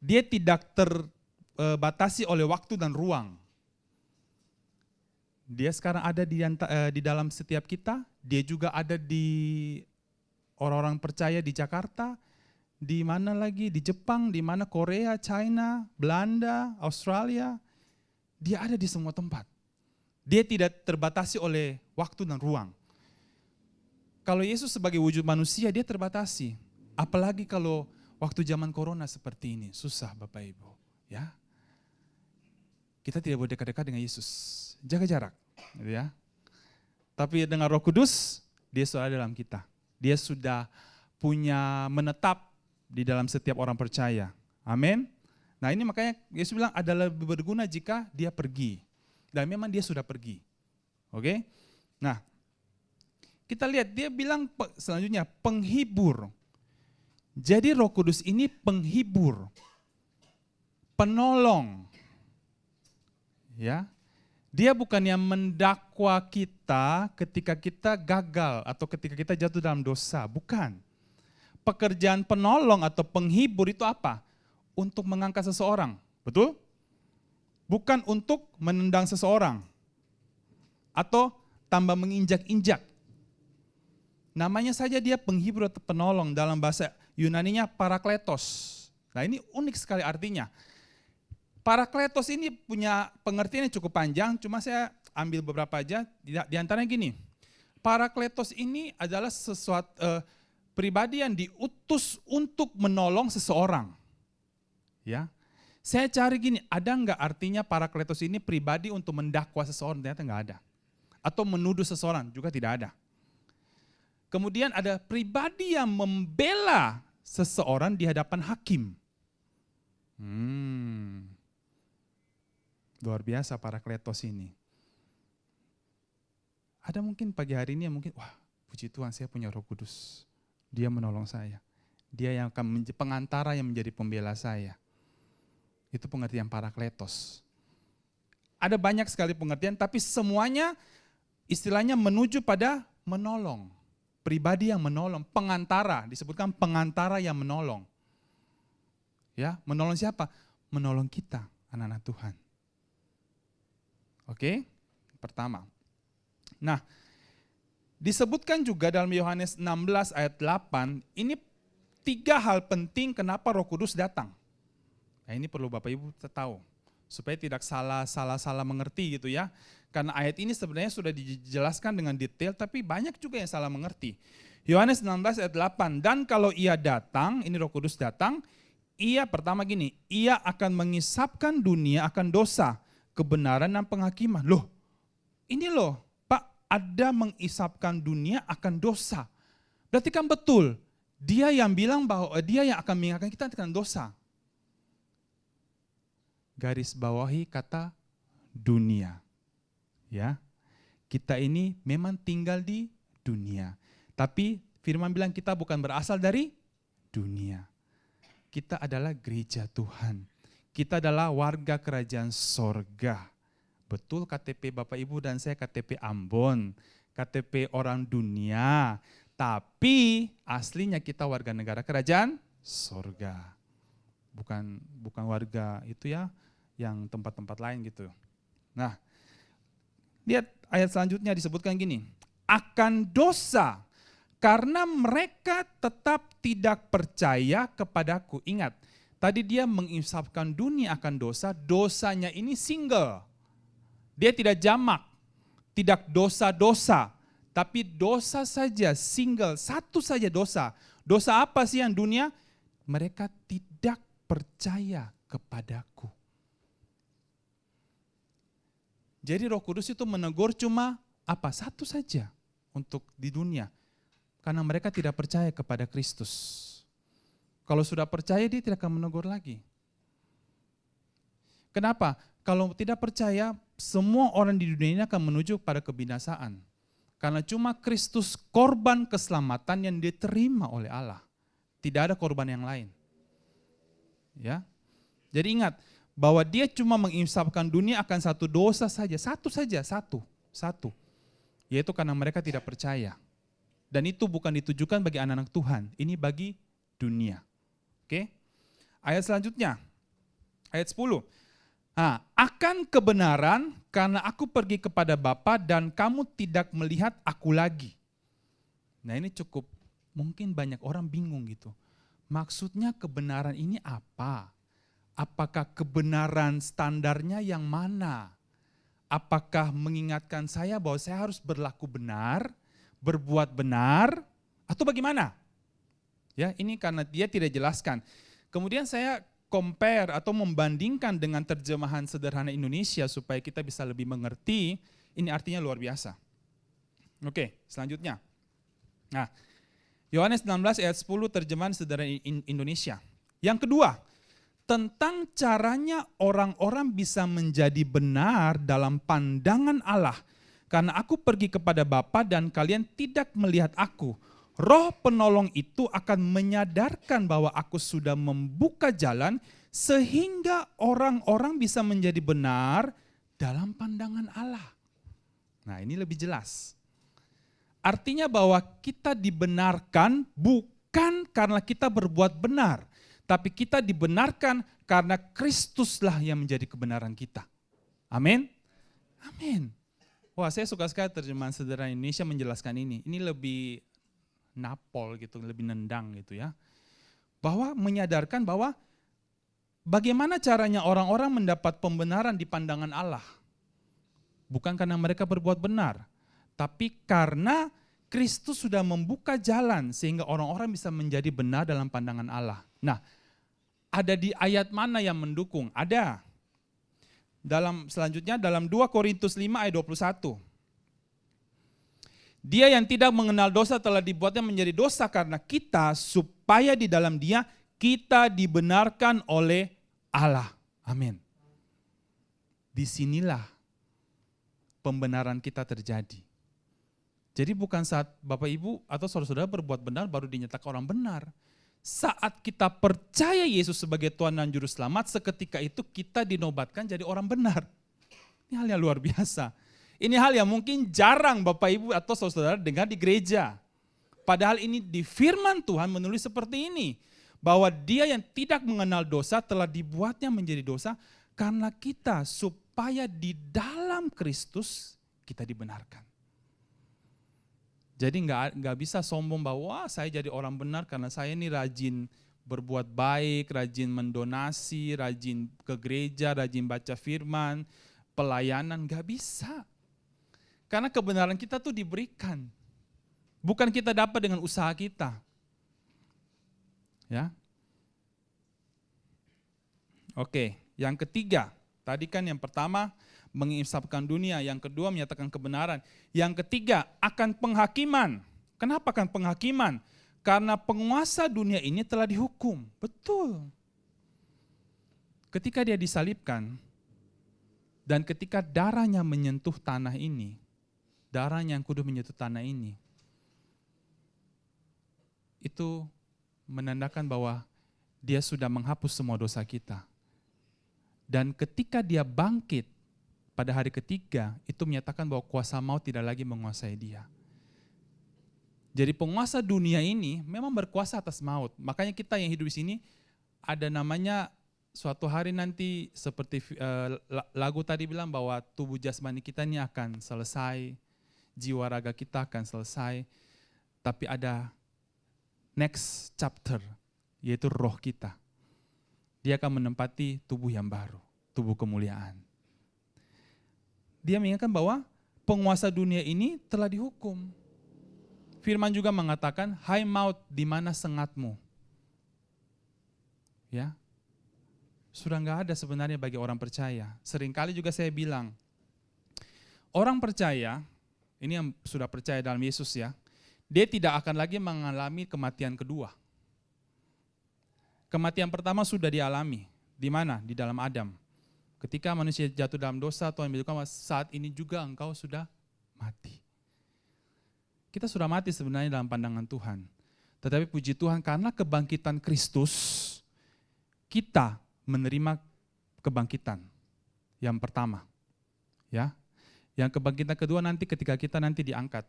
Dia tidak terbatasi oleh waktu dan ruang. Dia sekarang ada di dalam setiap kita, dia juga ada di orang-orang percaya di Jakarta, di mana lagi, di Jepang, di mana Korea, China, Belanda, Australia, dia ada di semua tempat. Dia tidak terbatasi oleh waktu dan ruang. Kalau Yesus sebagai wujud manusia, dia terbatasi. Apalagi kalau waktu zaman corona seperti ini, susah Bapak Ibu. Ya, kita tidak boleh dekat-dekat dengan Yesus, jaga jarak. Gitu ya. Tapi dengan Roh Kudus, dia sudah ada dalam kita. Dia sudah punya menetap di dalam setiap orang percaya. Amin. Nah ini makanya Yesus bilang adalah lebih berguna jika dia pergi. Dan memang dia sudah pergi. Oke? Nah, kita lihat dia bilang selanjutnya penghibur. Jadi Roh Kudus ini penghibur, penolong. Ya. Dia bukan yang mendakwa kita ketika kita gagal atau ketika kita jatuh dalam dosa, bukan. Pekerjaan penolong atau penghibur itu apa? Untuk mengangkat seseorang, betul? Bukan untuk menendang seseorang atau tambah menginjak-injak. Namanya saja dia penghibur atau penolong, dalam bahasa Yunaninya parakletos. Nah ini unik sekali artinya. Parakletos ini punya pengertian yang cukup panjang, cuma saya ambil beberapa aja. Di antaranya gini, parakletos ini adalah sesuatu pribadi yang diutus untuk menolong seseorang. Ya, Saya cari gini, ada nggak artinya parakletos ini pribadi untuk mendakwa seseorang? Ternyata nggak ada. Atau menuduh seseorang, juga tidak ada. Kemudian ada pribadi yang membela seseorang di hadapan hakim. Luar biasa parakletos ini. Ada mungkin pagi hari ini yang mungkin, wah puji Tuhan saya punya Roh Kudus. Dia menolong saya. Dia yang akan menjadi pengantara yang menjadi pembela saya. Itu pengertian parakletos. Ada banyak sekali pengertian, tapi semuanya istilahnya menuju pada menolong. Pribadi yang menolong, pengantara, disebutkan pengantara yang menolong. Ya, menolong siapa? Menolong kita, anak-anak Tuhan. Oke, pertama. Nah, disebutkan juga dalam Yohanes 16 ayat 8, ini 3 hal penting kenapa Roh Kudus datang. Nah, ini perlu Bapak Ibu tahu, supaya tidak salah mengerti gitu ya. Karena ayat ini sebenarnya sudah dijelaskan dengan detail, tapi banyak juga yang salah mengerti. Yohanes 16 ayat 8, dan kalau ia datang, ini Roh Kudus datang, ia pertama gini, ia akan mengisapkan dunia akan dosa, kebenaran dan penghakiman. Loh, ini loh Pak, ada mengisapkan dunia akan dosa. Berarti kan betul, dia yang bilang bahwa dia yang akan mengingatkan kita akan dosa. Garis bawahi kata dunia. Ya, kita ini memang tinggal di dunia. Tapi firman bilang kita bukan berasal dari dunia. Kita adalah gereja Tuhan. Kita adalah warga kerajaan sorga. Betul KTP Bapak Ibu dan saya KTP Ambon. KTP orang dunia. Tapi aslinya kita warga negara kerajaan sorga. Bukan warga itu ya, yang tempat-tempat lain gitu. Nah, lihat ayat selanjutnya disebutkan gini, akan dosa karena mereka tetap tidak percaya kepadaku. Ingat, tadi dia mengisapkan dunia akan dosa, dosanya ini single. Dia tidak jamak, tidak dosa-dosa, tapi dosa saja, single, satu saja dosa. Dosa apa sih yang dunia? Mereka tidak percaya kepadaku. Jadi Roh Kudus itu menegur cuma apa? Satu saja untuk di dunia. Karena mereka tidak percaya kepada Kristus. Kalau sudah percaya dia tidak akan menegur lagi. Kenapa? Kalau tidak percaya, semua orang di dunia ini akan menuju pada kebinasaan. Karena cuma Kristus korban keselamatan yang diterima oleh Allah. Tidak ada korban yang lain. Ya. Jadi ingat, bahwa dia cuma mengisapkan dunia akan satu dosa saja, satu. Yaitu karena mereka tidak percaya. Dan itu bukan ditujukan bagi anak-anak Tuhan, ini bagi dunia. Oke? Ayat selanjutnya, ayat 10. Nah, akan kebenaran karena aku pergi kepada Bapa dan kamu tidak melihat aku lagi. Nah ini cukup, mungkin banyak orang bingung gitu. Maksudnya kebenaran ini apa? Apakah kebenaran standarnya yang mana? Apakah mengingatkan saya bahwa saya harus berlaku benar, berbuat benar, atau bagaimana? Ya, ini karena dia tidak jelaskan. Kemudian saya compare atau membandingkan dengan terjemahan sederhana Indonesia supaya kita bisa lebih mengerti. Ini artinya luar biasa. Oke, selanjutnya. Nah, Yohanes 16 ayat 10 terjemahan sederhana Indonesia. Yang kedua, tentang caranya orang-orang bisa menjadi benar dalam pandangan Allah. Karena aku pergi kepada Bapa dan kalian tidak melihat aku. Roh penolong itu akan menyadarkan bahwa aku sudah membuka jalan sehingga orang-orang bisa menjadi benar dalam pandangan Allah. Nah ini lebih jelas. Artinya bahwa kita dibenarkan bukan karena kita berbuat benar. Tapi kita dibenarkan karena Kristuslah yang menjadi kebenaran kita. Amin? Amin. Wah saya suka sekali terjemahan sederhana Indonesia menjelaskan ini. Ini lebih napol gitu, lebih nendang gitu ya. Bahwa menyadarkan bahwa bagaimana caranya orang-orang mendapat pembenaran di pandangan Allah. Bukan karena mereka berbuat benar. Tapi karena Kristus sudah membuka jalan sehingga orang-orang bisa menjadi benar dalam pandangan Allah. Nah, ada di ayat mana yang mendukung? Ada. Selanjutnya dalam 2 Korintus 5 ayat 21. Dia yang tidak mengenal dosa telah dibuatnya menjadi dosa karena kita, supaya di dalam Dia kita dibenarkan oleh Allah. Amin. Disinilah pembenaran kita terjadi. Jadi bukan saat Bapak Ibu atau saudara-saudara berbuat benar baru dinyatakan orang benar. Saat kita percaya Yesus sebagai Tuhan dan Juru Selamat, seketika itu kita dinobatkan jadi orang benar. Ini hal yang luar biasa. Ini hal yang mungkin jarang Bapak Ibu atau saudara-saudara dengar di gereja. Padahal ini di firman Tuhan menulis seperti ini. Bahwa dia yang tidak mengenal dosa telah dibuatnya menjadi dosa karena kita, supaya di dalam Kristus kita dibenarkan. Jadi nggak bisa sombong bahwa saya jadi orang benar karena saya ini rajin berbuat baik, rajin mendonasi, rajin ke gereja, rajin baca firman, pelayanan, nggak bisa. Karena kebenaran kita tuh diberikan. Bukan kita dapat dengan usaha kita. Ya. Oke, yang ketiga, tadi kan yang pertama menginsafkan dunia, yang kedua menyatakan kebenaran, yang ketiga akan penghakiman. Kenapa akan penghakiman? Karena penguasa dunia ini telah dihukum. Betul. Ketika dia disalibkan dan ketika darahnya menyentuh tanah ini, darahnya yang kudus menyentuh tanah ini, itu menandakan bahwa dia sudah menghapus semua dosa kita. Dan ketika dia bangkit pada hari ketiga, itu menyatakan bahwa kuasa maut tidak lagi menguasai dia. Jadi penguasa dunia ini memang berkuasa atas maut. Makanya kita yang hidup di sini ada namanya suatu hari nanti seperti lagu tadi bilang bahwa tubuh jasmani kita ini akan selesai, jiwa raga kita akan selesai. Tapi ada next chapter, yaitu roh kita. Dia akan menempati tubuh yang baru, tubuh kemuliaan. Dia mengingatkan bahwa penguasa dunia ini telah dihukum. Firman juga mengatakan, hai maut, di mana sengatmu? Ya, sudah nggak ada sebenarnya bagi orang percaya. Seringkali juga saya bilang, orang percaya, ini yang sudah percaya dalam Yesus ya, dia tidak akan lagi mengalami kematian kedua. Kematian pertama sudah dialami. Di mana? Di dalam Adam. Ketika manusia jatuh dalam dosa, Tuhan beritahu saat ini juga engkau sudah mati. Kita sudah mati sebenarnya dalam pandangan Tuhan. Tetapi puji Tuhan karena kebangkitan Kristus, kita menerima kebangkitan yang pertama. Ya. Yang kebangkitan kedua nanti ketika kita nanti diangkat.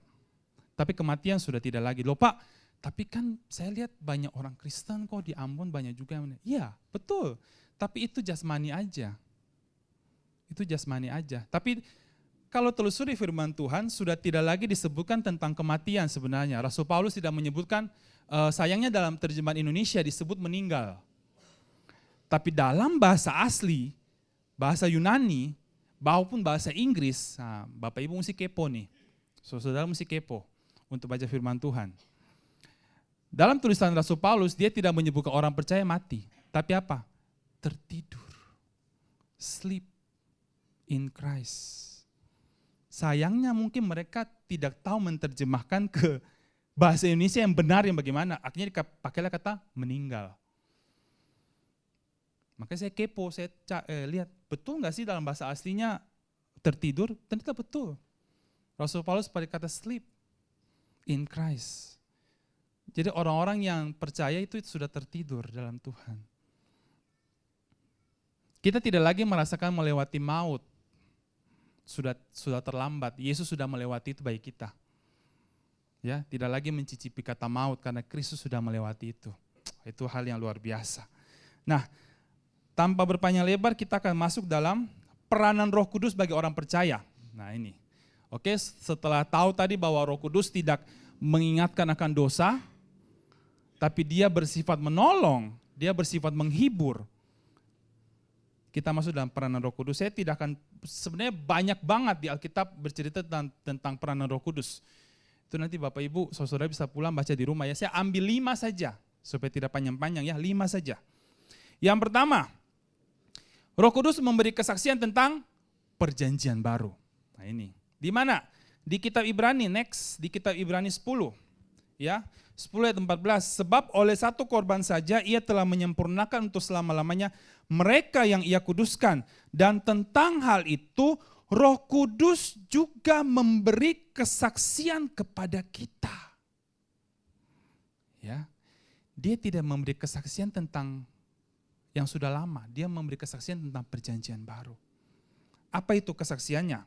Tapi kematian sudah tidak lagi. Loh Pak, tapi kan saya lihat banyak orang Kristen kok di Ambon banyak juga yang iya, betul. Tapi itu jasmani aja. Itu jasmani aja. Tapi kalau telusuri firman Tuhan sudah tidak lagi disebutkan tentang kematian sebenarnya. Rasul Paulus tidak menyebutkan, sayangnya dalam terjemahan Indonesia disebut meninggal. Tapi dalam bahasa asli, bahasa Yunani, maupun bahasa Inggris, nah, Bapak Ibu mesti kepo nih. Saudara mesti kepo untuk baca firman Tuhan. Dalam tulisan Rasul Paulus, dia tidak menyebutkan orang percaya mati. Tapi apa? Tertidur. Sleep in Christ. Sayangnya mungkin mereka tidak tahu menerjemahkan ke bahasa Indonesia yang benar yang bagaimana. Akhirnya dipakailah kata meninggal. Makanya saya kepo, saya lihat betul nggak sih dalam bahasa aslinya tertidur? Ternyata betul. Rasul Paulus pakai kata sleep in Christ. Jadi orang-orang yang percaya itu sudah tertidur dalam Tuhan. Kita tidak lagi merasakan melewati maut. Sudah terlambat. Yesus sudah melewati itu bagi kita. Ya, tidak lagi mencicipi kata maut karena Kristus sudah melewati itu. Itu hal yang luar biasa. Nah, tanpa berpanjang lebar kita akan masuk dalam peranan Roh Kudus bagi orang percaya. Nah, ini. Oke, setelah tahu tadi bahwa Roh Kudus tidak mengingatkan akan dosa, tapi dia bersifat menolong, dia bersifat menghibur. Kita masuk dalam peranan Roh Kudus. Saya tidak akan, sebenarnya banyak banget di Alkitab bercerita tentang peranan Roh Kudus. Itu nanti Bapak Ibu, saudara bisa pulang baca di rumah ya. Saya ambil 5 saja, supaya tidak panjang-panjang ya, 5 saja. Yang pertama, Roh Kudus memberi kesaksian tentang perjanjian baru. Nah ini, di mana? Di kitab Ibrani, di kitab Ibrani 10. Ya, 10 ayat 14, sebab oleh satu korban saja ia telah menyempurnakan untuk selama-lamanya mereka yang ia kuduskan. Dan tentang hal itu Roh Kudus juga memberi kesaksian kepada kita. Ya, dia tidak memberi kesaksian tentang yang sudah lama, dia memberi kesaksian tentang perjanjian baru. Apa itu kesaksiannya?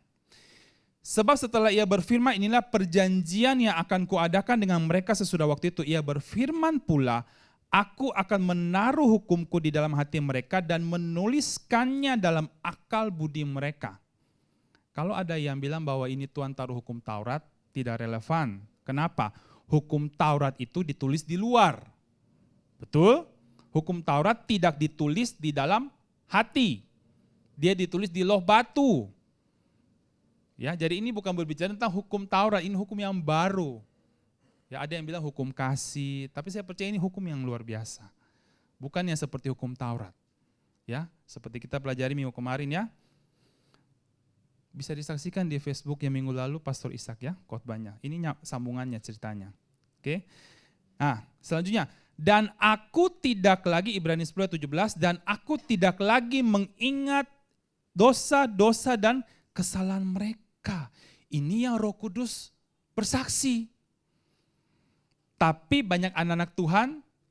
Sebab setelah ia berfirman, inilah perjanjian yang akan kuadakan dengan mereka sesudah waktu itu. Ia berfirman pula, aku akan menaruh hukumku di dalam hati mereka dan menuliskannya dalam akal budi mereka. Kalau ada yang bilang bahwa ini Tuhan taruh hukum Taurat, tidak relevan. Kenapa? Hukum Taurat itu ditulis di luar. Betul? Hukum Taurat tidak ditulis di dalam hati. Dia ditulis di loh batu. Ya, jadi ini bukan berbicara tentang hukum Taurat, ini hukum yang baru. Ya, ada yang bilang hukum kasih, tapi saya percaya ini hukum yang luar biasa. Bukan yang seperti hukum Taurat. Ya, seperti kita pelajari minggu kemarin ya. Bisa disaksikan di Facebook yang minggu lalu Pastor Ishak ya, khotbahnya. Ini sambungannya ceritanya. Oke. Nah, selanjutnya, dan aku tidak lagi, Ibrani 10:17, dan aku tidak lagi mengingat dosa-dosa dan kesalahan mereka. Ini yang Roh Kudus bersaksi. Tapi banyak anak-anak Tuhan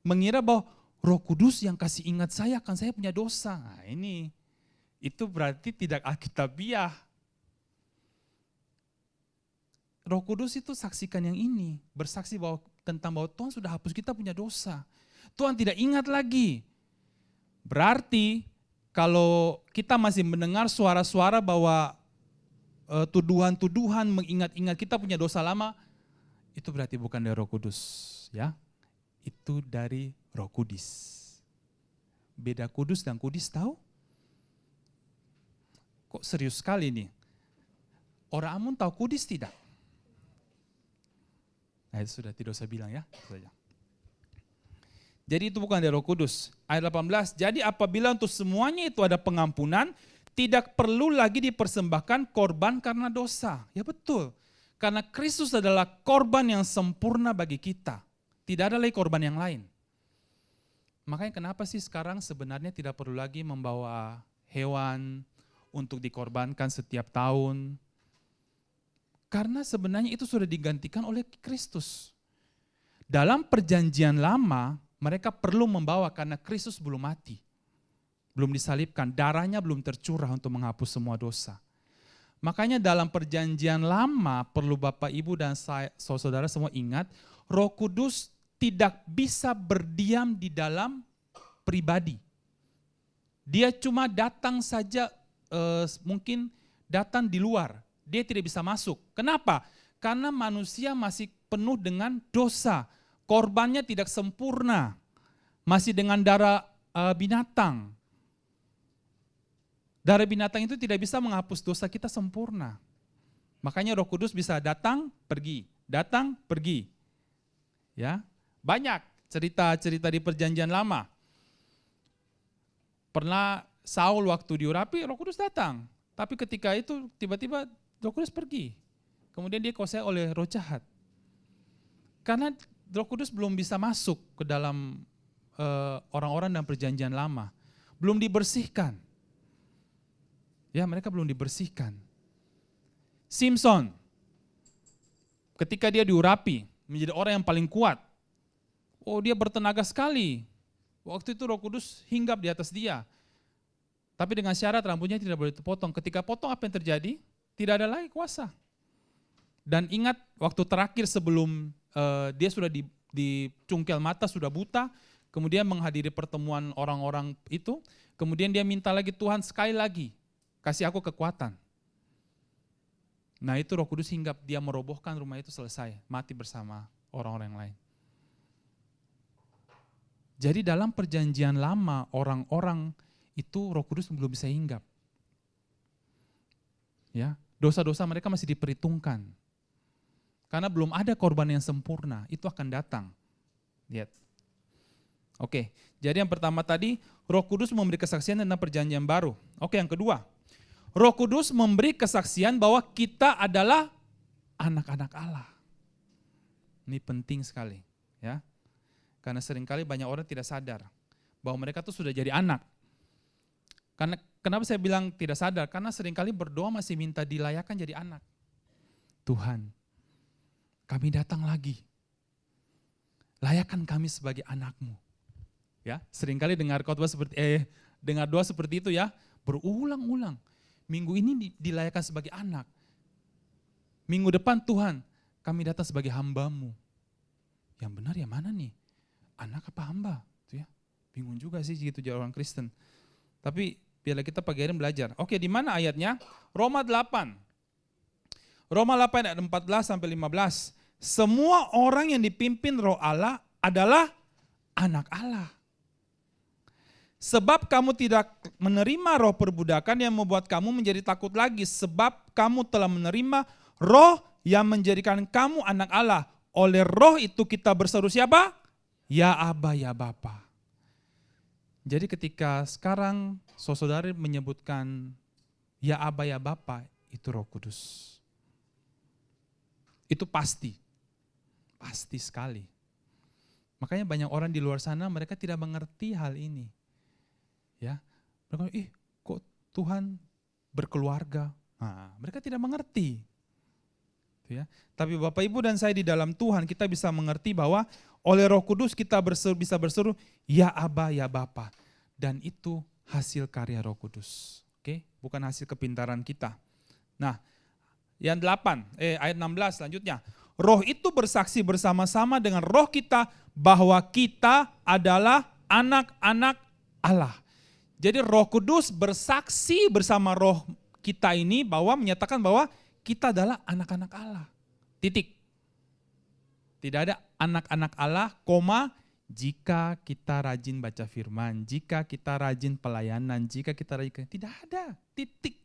mengira bahwa Roh Kudus yang kasih ingat saya akan saya punya dosa. Nah, ini itu berarti tidak alkitabiah. Roh Kudus itu saksikan yang ini, bersaksi bahwa tentang bahwa Tuhan sudah hapus kita punya dosa. Tuhan tidak ingat lagi. Berarti kalau kita masih mendengar suara-suara bahwa tuduhan-tuduhan mengingat-ingat kita punya dosa lama, itu berarti bukan dari Roh Kudus, ya. Itu dari Roh Kudus. Beda kudus dan kudis tahu? Kok serius sekali nih? Orang Amun tahu kudis tidak? Nah, itu sudah tidak usah bilang ya. Jadi itu bukan dari Roh Kudus. Ayat 18, jadi apabila untuk semuanya itu ada pengampunan, tidak perlu lagi dipersembahkan korban karena dosa. Ya betul, karena Kristus adalah korban yang sempurna bagi kita. Tidak ada lagi korban yang lain. Makanya kenapa sih sekarang sebenarnya tidak perlu lagi membawa hewan untuk dikorbankan setiap tahun. Karena sebenarnya itu sudah digantikan oleh Kristus. Dalam perjanjian lama, mereka perlu membawa karena Kristus belum mati. Belum disalibkan, darahnya belum tercurah untuk menghapus semua dosa. Makanya dalam perjanjian lama, perlu Bapak, Ibu, dan saudara semua ingat, Roh Kudus tidak bisa berdiam di dalam pribadi. Dia cuma datang saja, mungkin datang di luar. Dia tidak bisa masuk. Kenapa? Karena manusia masih penuh dengan dosa. Korbannya tidak sempurna. Masih dengan darah binatang. Darah binatang itu tidak bisa menghapus dosa kita sempurna. Makanya Roh Kudus bisa datang, pergi. Datang, pergi. Ya, banyak cerita-cerita di perjanjian lama. Pernah Saul waktu diurapi, Roh Kudus datang. Tapi ketika itu tiba-tiba Roh Kudus pergi. Kemudian dia dikuasai oleh roh jahat. Karena Roh Kudus belum bisa masuk ke dalam orang-orang dalam perjanjian lama. Belum dibersihkan. Ya, mereka belum dibersihkan. Simson, ketika dia diurapi, menjadi orang yang paling kuat. Oh, dia bertenaga sekali. Waktu itu Roh Kudus hinggap di atas dia. Tapi dengan syarat rambutnya tidak boleh dipotong. Ketika potong, apa yang terjadi? Tidak ada lagi kuasa. Dan ingat, waktu terakhir sebelum dia sudah dicungkel mata, sudah buta, kemudian menghadiri pertemuan orang-orang itu, kemudian dia minta lagi, Tuhan sekali lagi, kasih aku kekuatan. Nah itu Roh Kudus hinggap, dia merobohkan rumah itu, selesai, mati bersama orang-orang yang lain. Jadi dalam perjanjian lama, orang-orang itu Roh Kudus belum bisa hinggap. Ya, dosa-dosa mereka masih diperhitungkan. Karena belum ada korban yang sempurna, itu akan datang. Lihat. Oke, jadi yang pertama tadi, Roh Kudus memberi kesaksian tentang perjanjian baru. Oke, yang kedua, Roh Kudus memberi kesaksian bahwa kita adalah anak-anak Allah. Ini penting sekali, ya. Karena seringkali banyak orang tidak sadar bahwa mereka tuh sudah jadi anak. Karena kenapa saya bilang tidak sadar? Karena seringkali berdoa masih minta dilayakkan jadi anak. Tuhan, kami datang lagi. Layakkan kami sebagai anak-Mu. Ya, seringkali dengar khotbah dengar doa seperti itu ya, berulang-ulang. Minggu ini dilayakkan sebagai anak. Minggu depan Tuhan, kami datang sebagai hamba-Mu. Yang benar ya mana nih? Anak apa hamba? Itu ya. Bingung juga sih gitu jadi orang Kristen. Tapi biarlah kita pagi hari belajar. Oke, di mana ayatnya? Roma 8. Roma 8 ayat 14 sampai 15. Semua orang yang dipimpin Roh Allah adalah anak Allah. Sebab kamu tidak menerima roh perbudakan yang membuat kamu menjadi takut lagi. Sebab kamu telah menerima roh yang menjadikan kamu anak Allah. Oleh roh itu kita berseru siapa? Ya Aba, ya Bapa. Jadi ketika sekarang saudara menyebutkan ya Aba, ya Bapa, itu Roh Kudus. Itu pasti. Pasti sekali. Makanya banyak orang di luar sana mereka tidak mengerti hal ini. Ya, mereka kok Tuhan berkeluarga? Nah, mereka tidak mengerti. Ya. Tapi Bapak Ibu dan saya di dalam Tuhan kita bisa mengerti bahwa oleh Roh Kudus kita bisa berseru ya Aba, ya Bapa. Dan itu hasil karya Roh Kudus. Oke, bukan hasil kepintaran kita. Nah, yang ayat 16 selanjutnya. Roh itu bersaksi bersama-sama dengan roh kita bahwa kita adalah anak-anak Allah. Jadi Roh Kudus bersaksi bersama roh kita ini bahwa menyatakan bahwa kita adalah anak-anak Allah. Titik. Tidak ada anak-anak Allah, jika kita rajin baca firman, jika kita rajin pelayanan, jika kita rajin, tidak ada, titik.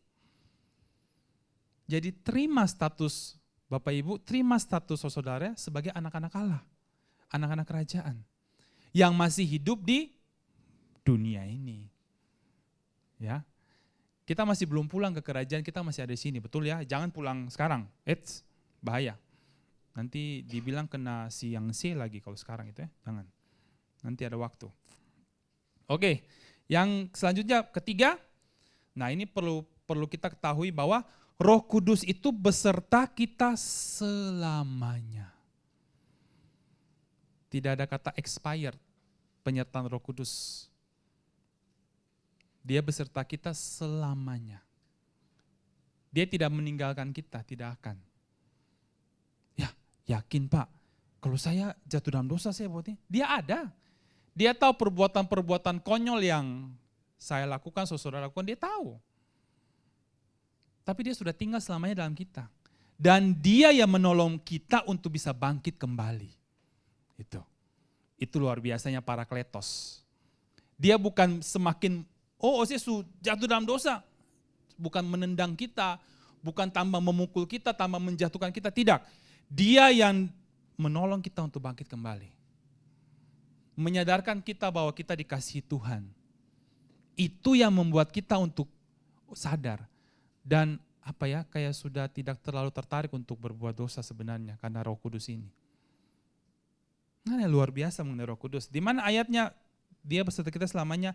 Jadi terima status Bapak Ibu, terima status saudara sebagai anak-anak Allah, anak-anak kerajaan, yang masih hidup di dunia ini. Ya, kita masih belum pulang ke kerajaan, kita masih ada di sini, betul ya? Jangan pulang sekarang, bahaya. Nanti dibilang kena siang C lagi kalau sekarang itu ya, jangan. Nanti ada waktu. Oke, yang selanjutnya ketiga, nah ini perlu kita ketahui bahwa Roh Kudus itu beserta kita selamanya. Tidak ada kata expired, penyertaan Roh Kudus. Dia beserta kita selamanya. Dia tidak meninggalkan kita, tidak akan. Ya, yakin Pak, kalau saya jatuh dalam dosa saya buatnya, dia ada. Dia tahu perbuatan-perbuatan konyol yang saya lakukan, saudara lakukan, dia tahu. Tapi dia sudah tinggal selamanya dalam kita. Dan dia yang menolong kita untuk bisa bangkit kembali. Itu luar biasanya Parakletos. Dia bukan semakin, saya jatuh dalam dosa. Bukan menendang kita, bukan tambah memukul kita, tambah menjatuhkan kita, tidak. Dia yang menolong kita untuk bangkit kembali. Menyadarkan kita bahwa kita dikasihi Tuhan. Itu yang membuat kita untuk sadar. Dan kayak sudah tidak terlalu tertarik untuk berbuat dosa sebenarnya karena Roh Kudus ini. Nah, luar biasa mengenai Roh Kudus. Di mana ayatnya dia beserta kita selamanya?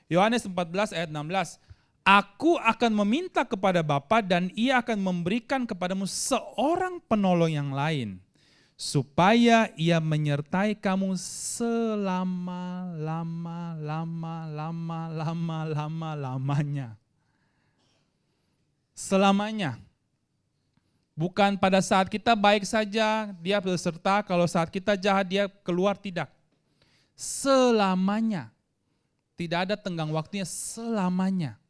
Yohanes 14 ayat 16. Aku akan meminta kepada Bapa dan ia akan memberikan kepadamu seorang penolong yang lain. Supaya ia menyertai kamu selama-lamanya. Selamanya. Bukan pada saat kita baik saja dia beserta, kalau saat kita jahat dia keluar, tidak. Selamanya. Tidak ada tenggang waktunya, selamanya.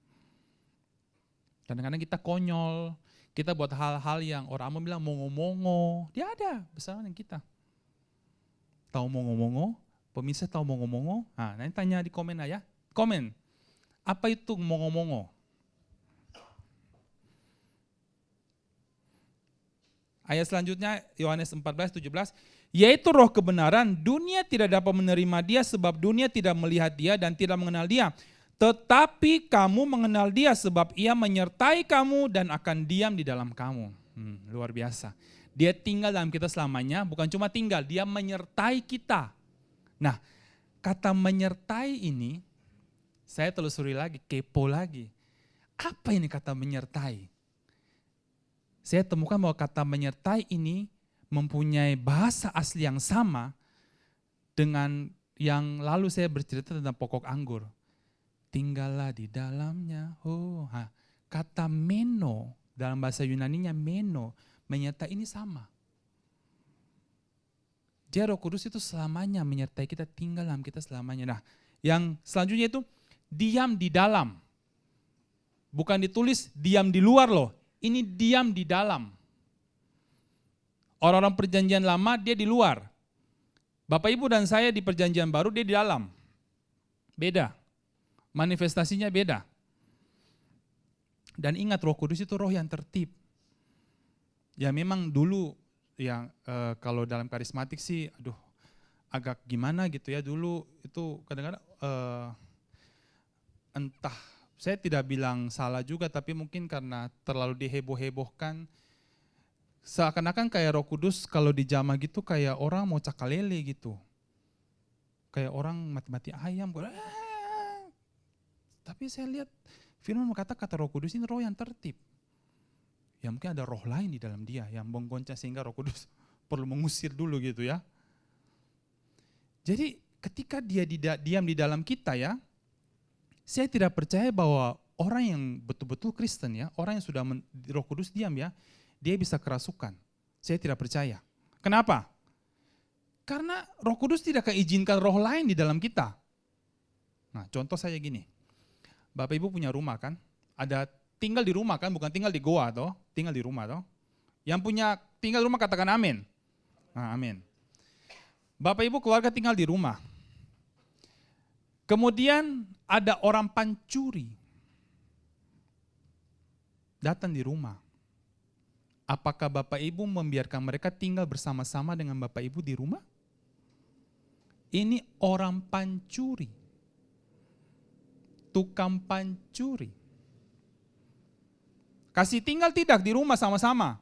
Kadang-kadang kita konyol, kita buat hal-hal yang orang Ambon bilang mongo-mongo, dia ada bersama dengan kita. Tahu mongo-mongo? Pemirsa tahu mongo-mongo? Nah, nanti tanya di komen aja. Komen. Apa itu mongo-mongo? Ayat selanjutnya Yohanes 14:17, yaitu roh kebenaran, dunia tidak dapat menerima dia sebab dunia tidak melihat dia dan tidak mengenal dia. Tetapi kamu mengenal dia sebab ia menyertai kamu dan akan diam di dalam kamu. Luar biasa. Dia tinggal dalam kita selamanya, bukan cuma tinggal, dia menyertai kita. Nah, kata menyertai ini, saya telusuri lagi, kepo lagi. Apa ini kata menyertai? Saya temukan bahwa kata menyertai ini mempunyai bahasa asli yang sama dengan yang lalu saya bercerita tentang pokok anggur. Tinggallah di dalamnya. Kata meno, dalam bahasa Yunaninya meno, menyertai ini sama. Jadi Roh Kudus itu selamanya menyertai kita, tinggal dalam kita selamanya. Nah, yang selanjutnya itu diam di dalam. Bukan ditulis diam di luar loh. Ini diam di dalam. Orang-orang perjanjian lama dia di luar. Bapak Ibu dan saya di perjanjian baru dia di dalam. Beda. Manifestasinya beda. Dan ingat Roh Kudus itu roh yang tertib. Ya memang dulu yang kalau dalam karismatik sih agak gimana gitu ya, dulu itu kadang-kadang entah, saya tidak bilang salah juga, tapi mungkin karena terlalu diheboh-hebohkan, seakan-akan kayak Roh Kudus kalau dijamah gitu kayak orang mau cakalele gitu. Kayak orang mati-mati ayam. Tapi saya lihat firman kata Roh Kudus ini roh yang tertib. Ya mungkin ada roh lain di dalam dia yang menggoncang sehingga Roh Kudus perlu mengusir dulu gitu ya. Jadi ketika dia diam di dalam kita ya, saya tidak percaya bahwa orang yang betul-betul Kristen ya, orang yang sudah Roh Kudus diam ya, dia bisa kerasukan. Saya tidak percaya. Kenapa? Karena Roh Kudus tidak mengizinkan roh lain di dalam kita. Nah, contoh saya gini. Bapak Ibu punya rumah kan? Ada tinggal di rumah kan, bukan tinggal di goa toh, tinggal di rumah toh. Yang punya tinggal di rumah katakan amin. Nah, amin. Bapak Ibu keluarga tinggal di rumah. Kemudian ada orang pancuri datang di rumah. Apakah Bapak Ibu membiarkan mereka tinggal bersama-sama dengan Bapak Ibu di rumah? Ini orang pancuri. Tukang pancuri. Kasih tinggal tidak di rumah sama-sama?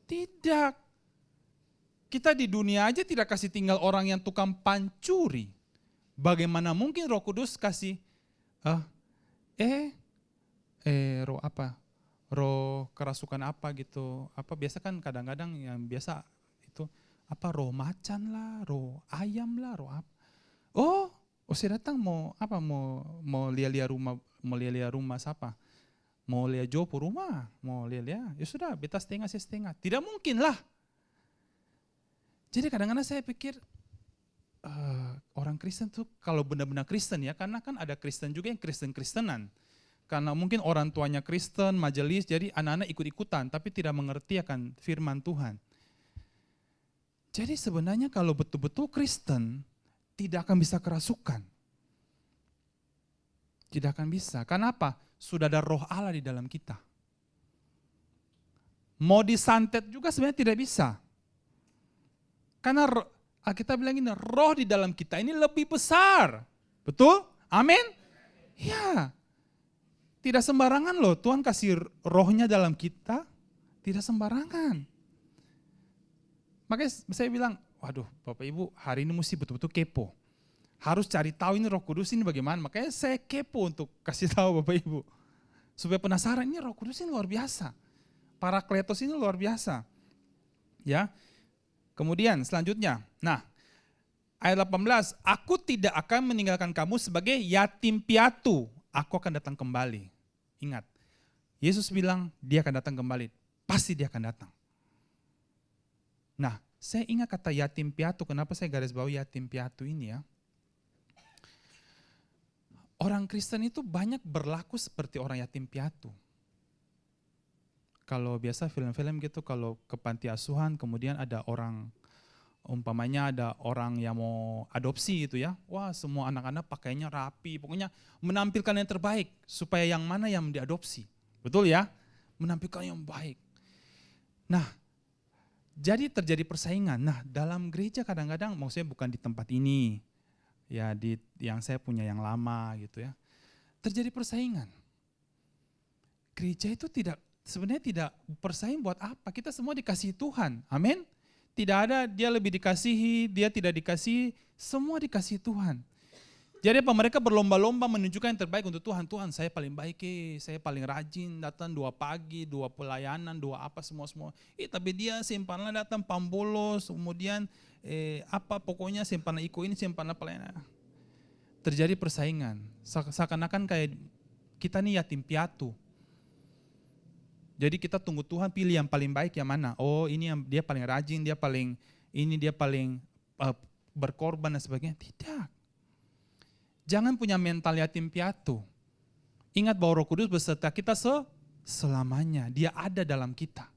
Tidak. Kita di dunia aja tidak kasih tinggal orang yang tukang pancuri. Bagaimana mungkin Roh Kudus kasih roh apa? Roh kerasukan apa gitu. Apa biasa kan kadang-kadang yang biasa itu apa roh macan lah, roh ayam lah, roh apa. Oh, saya datang mau apa? Mau lihat-lihat rumah siapa? Mau lihat Jopo rumah, mau lihat-lihat. Ya sudah, beta setengah saya setengah. Tidak mungkin lah. Jadi kadang-kadang saya pikir orang Kristen tuh kalau benar-benar Kristen ya, karena kan ada Kristen juga yang Kristen-Kristenan. Karena mungkin orang tuanya Kristen, majelis, jadi anak-anak ikut-ikutan, tapi tidak mengerti akan firman Tuhan. Jadi sebenarnya kalau betul-betul Kristen, tidak akan bisa kerasukan. Tidak akan bisa. Kenapa? Sudah ada roh Allah di dalam kita. Mau disantet juga sebenarnya tidak bisa. Karena kita bilang ini, roh di dalam kita ini lebih besar. Betul? Amin? Ya. Tidak sembarangan loh, Tuhan kasih rohnya dalam kita, tidak sembarangan. Makanya saya bilang, waduh Bapak Ibu hari ini mesti betul-betul kepo. Harus cari tahu ini Roh Kudus ini bagaimana, makanya saya kepo untuk kasih tahu Bapak Ibu. Supaya penasaran, ini Roh Kudus ini luar biasa. Parakletos ini luar biasa. Ya. Kemudian selanjutnya, nah ayat 18, aku tidak akan meninggalkan kamu sebagai yatim piatu, aku akan datang kembali. Ingat, Yesus bilang dia akan datang kembali, pasti dia akan datang. Nah, saya ingat kata yatim piatu, kenapa saya garis bawahi yatim piatu ini ya. Orang Kristen itu banyak berlaku seperti orang yatim piatu. Kalau biasa film-film gitu, kalau ke panti asuhan kemudian ada orang, umpamanya ada orang yang mau adopsi gitu ya. Wah semua anak-anak pakainya rapi, pokoknya menampilkan yang terbaik supaya yang mana yang diadopsi. Betul ya? Menampilkan yang baik. Nah Jadi terjadi persaingan. Nah, dalam gereja kadang-kadang, maksudnya bukan di tempat ini, ya di yang saya punya yang lama gitu ya. Terjadi persaingan. Gereja itu sebenarnya tidak bersaing buat apa? Kita semua dikasihi Tuhan. Amin. Tidak ada dia lebih dikasihi, dia tidak dikasihi, semua dikasihi Tuhan. Jadi mereka berlomba-lomba menunjukkan yang terbaik untuk Tuhan. Tuhan, saya paling baik, saya paling rajin, datang 2 pagi, 2 pelayanan, 2 apa semua-semua. Tapi dia simpanlah datang pambolos, kemudian pokoknya simpanlah iko ini, simpanlah pelayanan. Terjadi persaingan. Seakan-akan kayak kita nih yatim piatu. Jadi kita tunggu Tuhan pilih yang paling baik yang mana. Oh, ini yang dia paling rajin, dia paling berkorban dan sebagainya. Tidak. Jangan punya mental yatim piatu. Ingat bahwa Roh Kudus beserta kita selamanya. Dia ada dalam kita.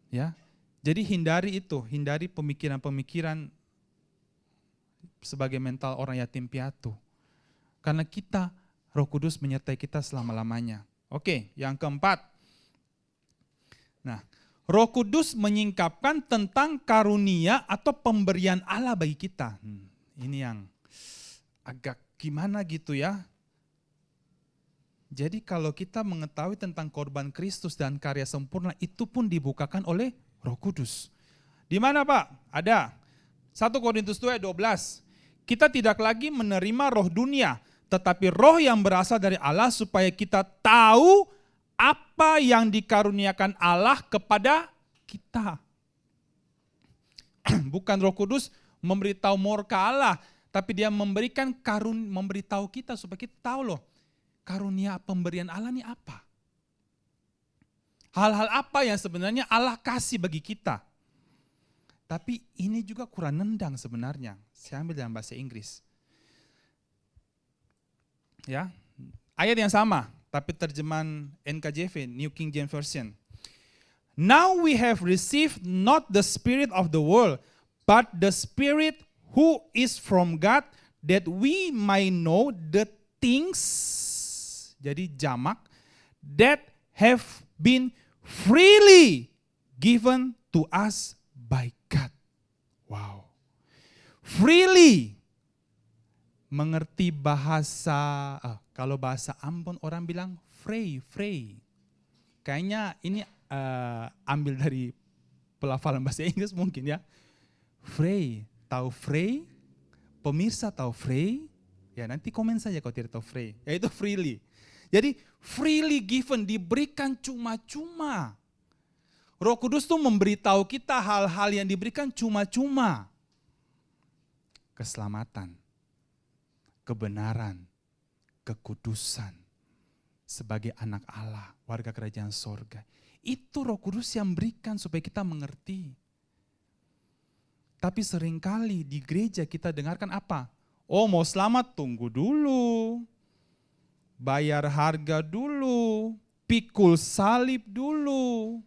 Ya. Jadi hindari itu, hindari pemikiran-pemikiran sebagai mental orang yatim piatu. Karena kita, Roh Kudus menyertai kita selama-lamanya. Oke, yang keempat. Nah, Roh Kudus menyingkapkan tentang karunia atau pemberian Allah bagi kita. Ini yang agak gimana gitu ya. Jadi kalau kita mengetahui tentang korban Kristus dan karya sempurna, itu pun dibukakan oleh Roh Kudus. Di mana Pak? Ada. 1 Korintus 2:12. Kita tidak lagi menerima roh dunia, tetapi roh yang berasal dari Allah supaya kita tahu apa yang dikaruniakan Allah kepada kita. Bukan Roh Kudus memberitahu murka Allah, tapi dia memberitahu kita supaya kita tahu loh, karunia pemberian Allah ini apa. Hal-hal apa yang sebenarnya Allah kasih bagi kita. Tapi ini juga kurang nendang sebenarnya. Saya ambil dalam bahasa Inggris. Ya, ayat yang sama, tapi terjemahan NKJV, New King James Version. Now we have received not the spirit of the world, but the Spirit who is from God, that we might know the things, jadi jamak, that have been freely given to us by God. Wow. Freely. Mengerti bahasa, kalau bahasa Ambon orang bilang free. Kayaknya ini ambil dari pelafalan bahasa Inggris mungkin ya. Free, tahu free? Pemirsa tahu free? Ya nanti komen saja kalau tidak tahu free. Yaitu freely. Jadi freely given, diberikan cuma-cuma. Roh Kudus tuh memberitahu kita hal-hal yang diberikan cuma-cuma. Keselamatan, kebenaran, kekudusan sebagai anak Allah, warga kerajaan sorga. Itu Roh Kudus yang berikan supaya kita mengerti. Tapi seringkali di gereja kita dengarkan apa? Oh, mau selamat tunggu dulu. Bayar harga dulu. Pikul salib dulu.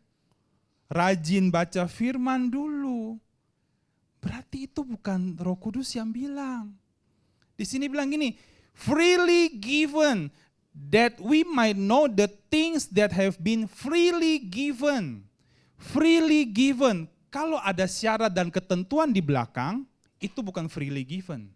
Rajin baca firman dulu. Berarti itu bukan Roh Kudus yang bilang. Di sini bilang gini, freely given that we might know the things that have been freely given. Freely given. Kalau ada syarat dan ketentuan di belakang, itu bukan freely given.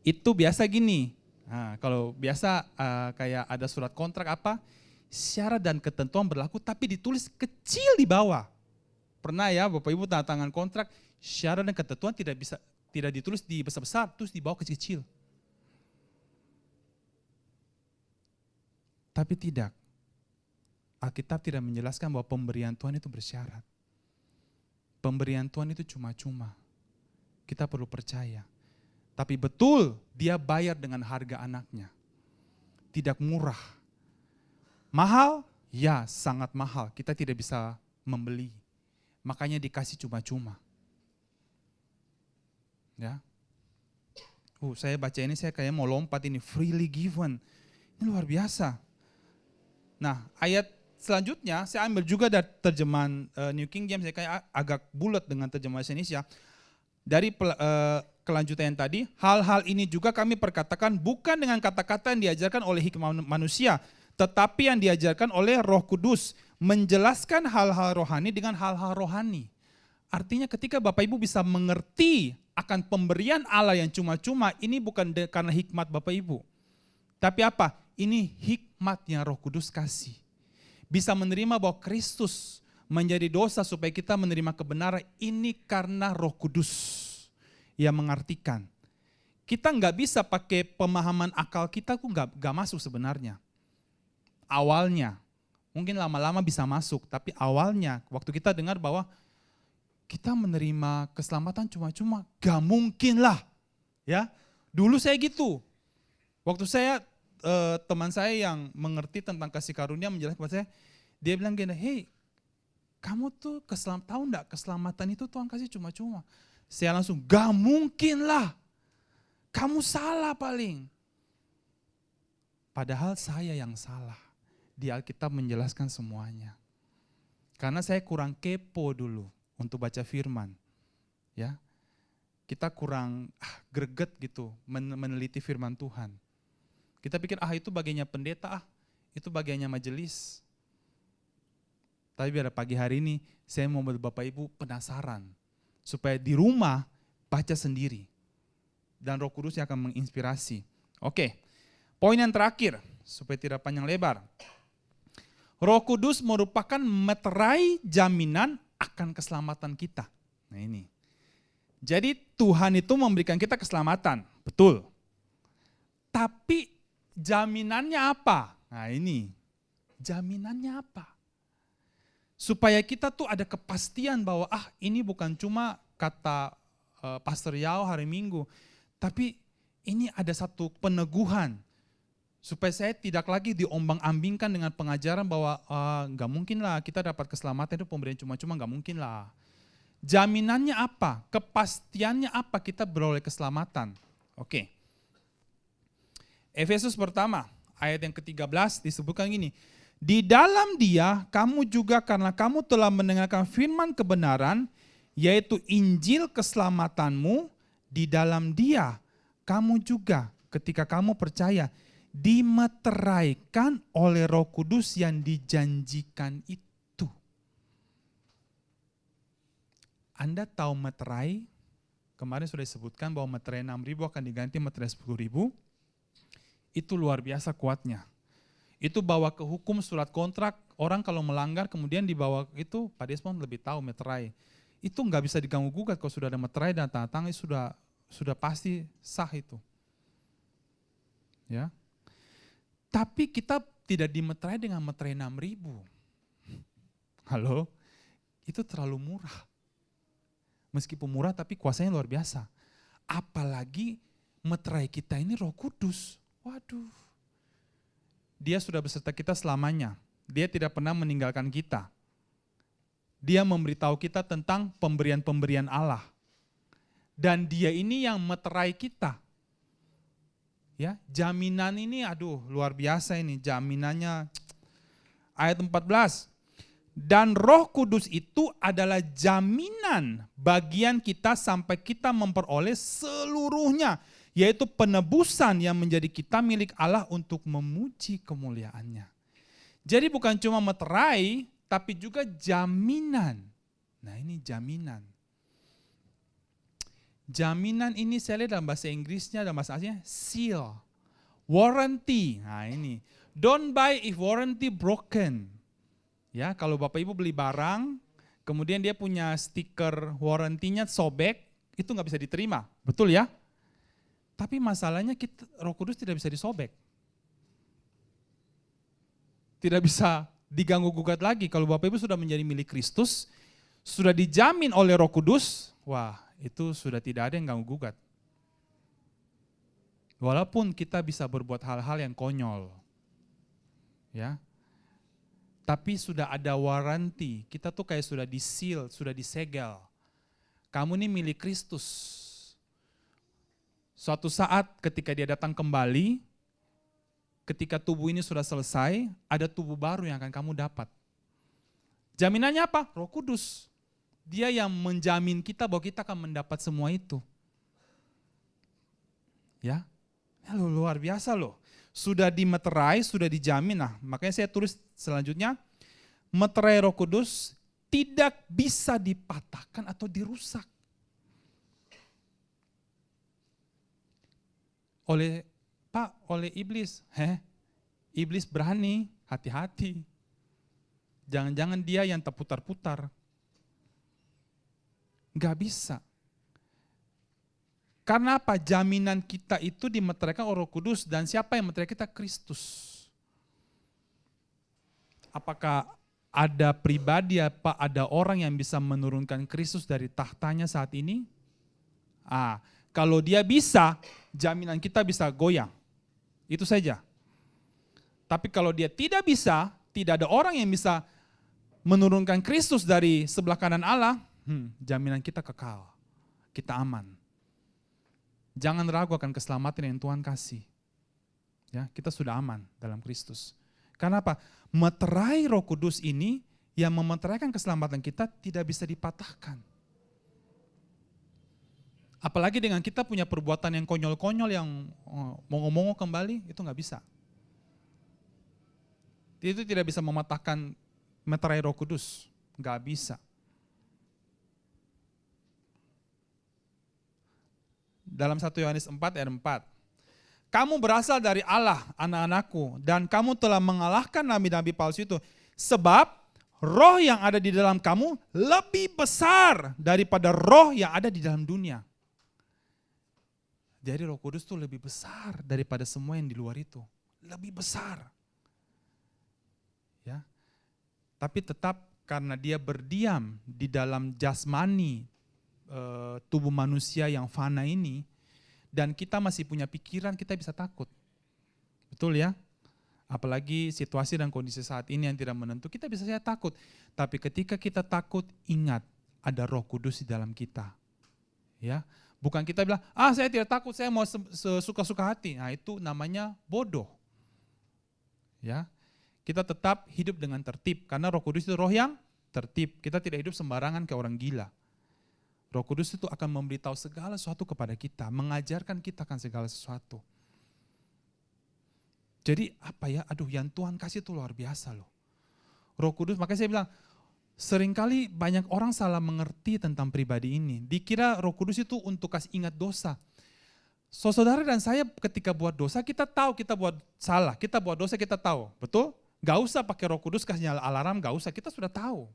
Itu biasa gini. Nah, kalau biasa kayak ada surat kontrak apa, syarat dan ketentuan berlaku tapi ditulis kecil di bawah. Pernah ya Bapak Ibu tanda tangan kontrak, syarat dan ketentuan tidak ditulis di besar-besar, terus di bawah kecil-kecil. Tapi tidak. Alkitab tidak menjelaskan bahwa pemberian Tuhan itu bersyarat. Pemberian Tuhan itu cuma-cuma. Kita perlu percaya. Tapi betul dia bayar dengan harga anaknya. Tidak murah. Mahal? Ya, sangat mahal. Kita tidak bisa membeli. Makanya dikasih cuma-cuma. Ya. Saya baca ini saya kayak mau lompat ini, freely given. Ini luar biasa. Nah, ayat selanjutnya saya ambil juga dari terjemahan New King James, saya kayak agak bulat dengan terjemahan bahasa Indonesia. Dari kelanjutan yang tadi, hal-hal ini juga kami perkatakan bukan dengan kata-kata yang diajarkan oleh hikmah manusia, tetapi yang diajarkan oleh Roh Kudus, menjelaskan hal-hal rohani dengan hal-hal rohani. Artinya ketika Bapak Ibu bisa mengerti akan pemberian Allah yang cuma-cuma, ini bukan karena hikmat Bapak Ibu. Tapi apa? Ini hikmat yang Roh Kudus kasih. Bisa menerima bahwa Kristus menjadi dosa supaya kita menerima kebenaran, ini karena Roh Kudus yang mengartikan. Kita nggak bisa pakai pemahaman akal kita, nggak masuk sebenarnya. Awalnya, mungkin lama-lama bisa masuk, tapi awalnya waktu kita dengar bahwa kita menerima keselamatan cuma-cuma, gak mungkin lah. Ya, dulu saya gitu. Waktu saya, teman saya yang mengerti tentang kasih karunia menjelaskan kepada saya, dia bilang gini, hey, kamu tuh tahu enggak keselamatan itu Tuhan kasih cuma-cuma. Saya langsung, gak mungkin lah. Kamu salah paling. Padahal saya yang salah. Di Alkitab menjelaskan semuanya. Karena saya kurang kepo dulu untuk baca firman. Ya. Kita kurang greget gitu meneliti firman Tuhan. Kita pikir itu bagiannya pendeta, itu bagiannya majelis. Tapi biar pagi hari ini saya mau buat Bapak Ibu penasaran. Supaya di rumah baca sendiri. Dan Roh Kudus yang akan menginspirasi. Oke, poin yang terakhir supaya tidak panjang lebar. Roh Kudus merupakan meterai jaminan akan keselamatan kita. Nah ini. Jadi Tuhan itu memberikan kita keselamatan, betul. Tapi jaminannya apa? Nah ini, jaminannya apa? Supaya kita tuh ada kepastian bahwa ini bukan cuma kata Pastor Yao hari Minggu, tapi ini ada satu peneguhan. Supaya saya tidak lagi diombang-ambingkan dengan pengajaran bahwa nggak mungkin lah kita dapat keselamatan itu pemberian cuma-cuma, nggak mungkin lah. Jaminannya apa? Kepastiannya apa kita beroleh keselamatan? Oke. Efesus pertama, ayat yang ke-13 disebutkan gini. Di dalam Dia kamu juga karena kamu telah mendengarkan firman kebenaran, yaitu Injil keselamatanmu, di dalam Dia kamu juga ketika kamu percaya, dimeteraikan oleh Roh Kudus yang dijanjikan itu. Anda tahu meterai? Kemarin sudah disebutkan bahwa meterai 6.000 akan diganti meterai 10.000. Itu luar biasa kuatnya. Itu bawa ke hukum surat kontrak, orang kalau melanggar kemudian dibawa itu, Pak Desmond lebih tahu meterai. Itu nggak bisa diganggu gugat kalau sudah ada meterai dan tanda tangan sudah pasti sah itu. Ya. Tapi kita tidak dimeterai dengan meterai 6.000. Halo? Itu terlalu murah. Meskipun murah tapi kuasanya luar biasa. Apalagi meterai kita ini Roh Kudus. Waduh. Dia sudah beserta kita selamanya. Dia tidak pernah meninggalkan kita. Dia memberitahu kita tentang pemberian-pemberian Allah. Dan dia ini yang meterai kita. Ya, jaminan ini luar biasa ini jaminannya. Ayat 14. Dan Roh Kudus itu adalah jaminan bagian kita sampai kita memperoleh seluruhnya, yaitu penebusan yang menjadi kita milik Allah untuk memuji kemuliaannya. Jadi bukan cuma meterai, tapi juga jaminan. Nah ini jaminan. Jaminan ini saya lihat dalam bahasa Inggrisnya, dalam bahasa Asianya, seal, warranty. Nah ini, don't buy if warranty broken. Ya, kalau Bapak Ibu beli barang, kemudian dia punya stiker warranty-nya sobek, itu nggak bisa diterima, betul ya? Tapi masalahnya Roh Kudus tidak bisa disobek. Tidak bisa diganggu gugat lagi. Kalau Bapak Ibu sudah menjadi milik Kristus, sudah dijamin oleh Roh Kudus, wah itu sudah tidak ada yang ganggu gugat. Walaupun kita bisa berbuat hal-hal yang konyol. Ya. Tapi sudah ada waranti, kita tuh kayak sudah di-seal, sudah disegel. Kamu ini milik Kristus. Suatu saat ketika dia datang kembali, ketika tubuh ini sudah selesai, ada tubuh baru yang akan kamu dapat. Jaminannya apa? Roh Kudus. Dia yang menjamin kita bahwa kita akan mendapat semua itu. Ya. Luar biasa loh. Sudah dimeterai, sudah dijamin. Nah, makanya saya tulis selanjutnya, meterai Roh Kudus tidak bisa dipatahkan atau dirusak oleh iblis. Iblis berani, hati-hati. Jangan-jangan dia yang terputar-putar. Gak bisa. Karena apa? Jaminan kita itu dimeteraikan oleh Roh Kudus, dan siapa yang meterai kita? Kristus. Apakah ada pribadi, ada orang yang bisa menurunkan Kristus dari tahtanya saat ini? Kalau dia bisa, jaminan kita bisa goyang. Itu saja. Tapi kalau dia tidak bisa, tidak ada orang yang bisa menurunkan Kristus dari sebelah kanan Allah, jaminan kita kekal. Kita aman. Jangan ragu akan keselamatan yang Tuhan kasih. Ya, kita sudah aman dalam Kristus. Karena apa? Meterai Roh Kudus ini yang memeteraikan keselamatan kita tidak bisa dipatahkan. Apalagi dengan kita punya perbuatan yang konyol-konyol, yang mongo-mongo kembali, itu nggak bisa. Itu tidak bisa mematahkan meterai Roh Kudus, nggak bisa. Dalam 1 Yohanes 4 ayat 4. Kamu berasal dari Allah, anak-anakku, dan kamu telah mengalahkan nabi-nabi palsu itu. Sebab roh yang ada di dalam kamu lebih besar daripada roh yang ada di dalam dunia. Jadi Roh Kudus itu lebih besar daripada semua yang di luar itu. Lebih besar. Ya. Tapi tetap karena dia berdiam di dalam jasmani, tubuh manusia yang fana ini, dan kita masih punya pikiran, kita bisa takut. Betul ya? Apalagi situasi dan kondisi saat ini yang tidak menentu, kita bisa saja takut. Tapi ketika kita takut, ingat ada Roh Kudus di dalam kita. Ya, bukan kita bilang, saya tidak takut, saya mau sesuka-suka hati. Nah, itu namanya bodoh. Ya, kita tetap hidup dengan tertib, karena Roh Kudus itu roh yang tertib. Kita tidak hidup sembarangan kayak orang gila. Roh Kudus itu akan memberitahu segala sesuatu kepada kita, mengajarkan kita akan segala sesuatu. Jadi yang Tuhan kasih itu luar biasa loh. Roh Kudus, makanya saya bilang, seringkali banyak orang salah mengerti tentang pribadi ini. Dikira Roh Kudus itu untuk kasih ingat dosa. Saudara dan saya ketika buat dosa, kita tahu kita buat salah, kita buat dosa kita tahu, betul? Gak usah pakai Roh Kudus kasih nyala alarm, gak usah, kita sudah tahu.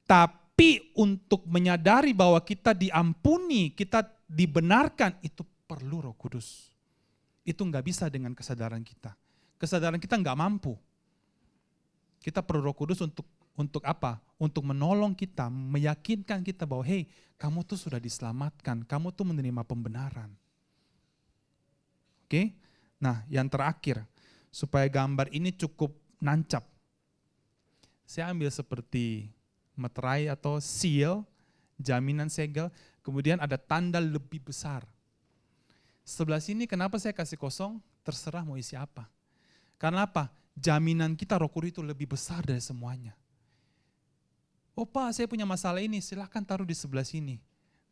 Tapi untuk menyadari bahwa kita diampuni, kita dibenarkan, itu perlu Roh Kudus. Itu nggak bisa dengan kesadaran kita. Kesadaran kita nggak mampu. Kita perlu Roh Kudus untuk apa? Untuk menolong kita, meyakinkan kita bahwa hey, kamu tuh sudah diselamatkan, kamu tuh menerima pembenaran. Oke? Nah, yang terakhir, supaya gambar ini cukup nancap. Saya ambil seperti meterai atau seal, jaminan segel, kemudian ada tanda lebih besar. Sebelah sini kenapa saya kasih kosong? Terserah mau isi apa. Karena apa? Jaminan kita Roh Kudus itu lebih besar dari semuanya. Pak, saya punya masalah ini, silahkan taruh di sebelah sini.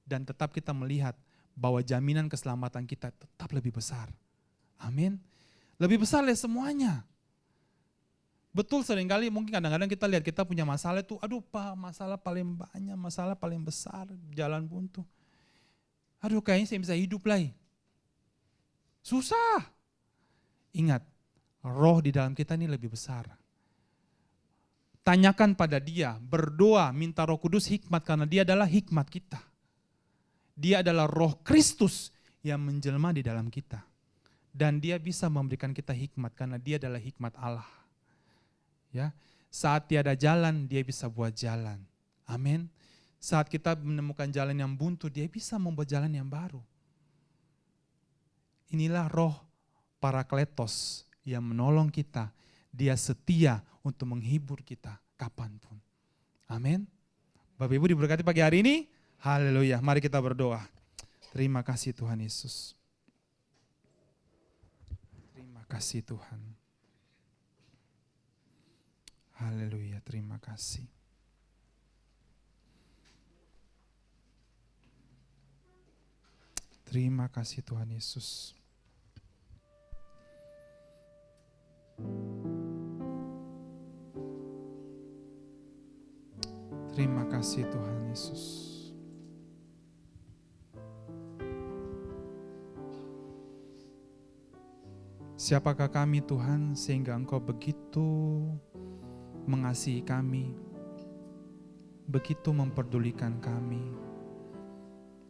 Dan tetap kita melihat bahwa jaminan keselamatan kita tetap lebih besar. Amin. Lebih besar dari semuanya. Betul, seringkali mungkin kadang-kadang kita lihat kita punya masalah itu, Pak, masalah paling banyak, masalah paling besar, jalan buntu. Kayaknya saya bisa hidup lagi. Susah. Ingat, roh di dalam kita ini lebih besar. Tanyakan pada dia, berdoa, minta Roh Kudus hikmat, karena dia adalah hikmat kita. Dia adalah Roh Kristus yang menjelma di dalam kita. Dan dia bisa memberikan kita hikmat, karena dia adalah hikmat Allah. Ya, saat tiada jalan, dia bisa buat jalan. Amin. Saat kita menemukan jalan yang buntu, dia bisa membuat jalan yang baru. Inilah roh Parakletos yang menolong kita. Dia setia untuk menghibur kita kapanpun. Amin. Bapak Ibu diberkati pagi hari ini. Haleluya. Mari kita berdoa. Terima kasih Tuhan Yesus. Terima kasih Tuhan. Haleluya, terima kasih. Terima kasih Tuhan Yesus. Terima kasih Tuhan Yesus. Siapakah kami Tuhan sehingga Engkau begitu mengasihi kami, begitu memperdulikan kami,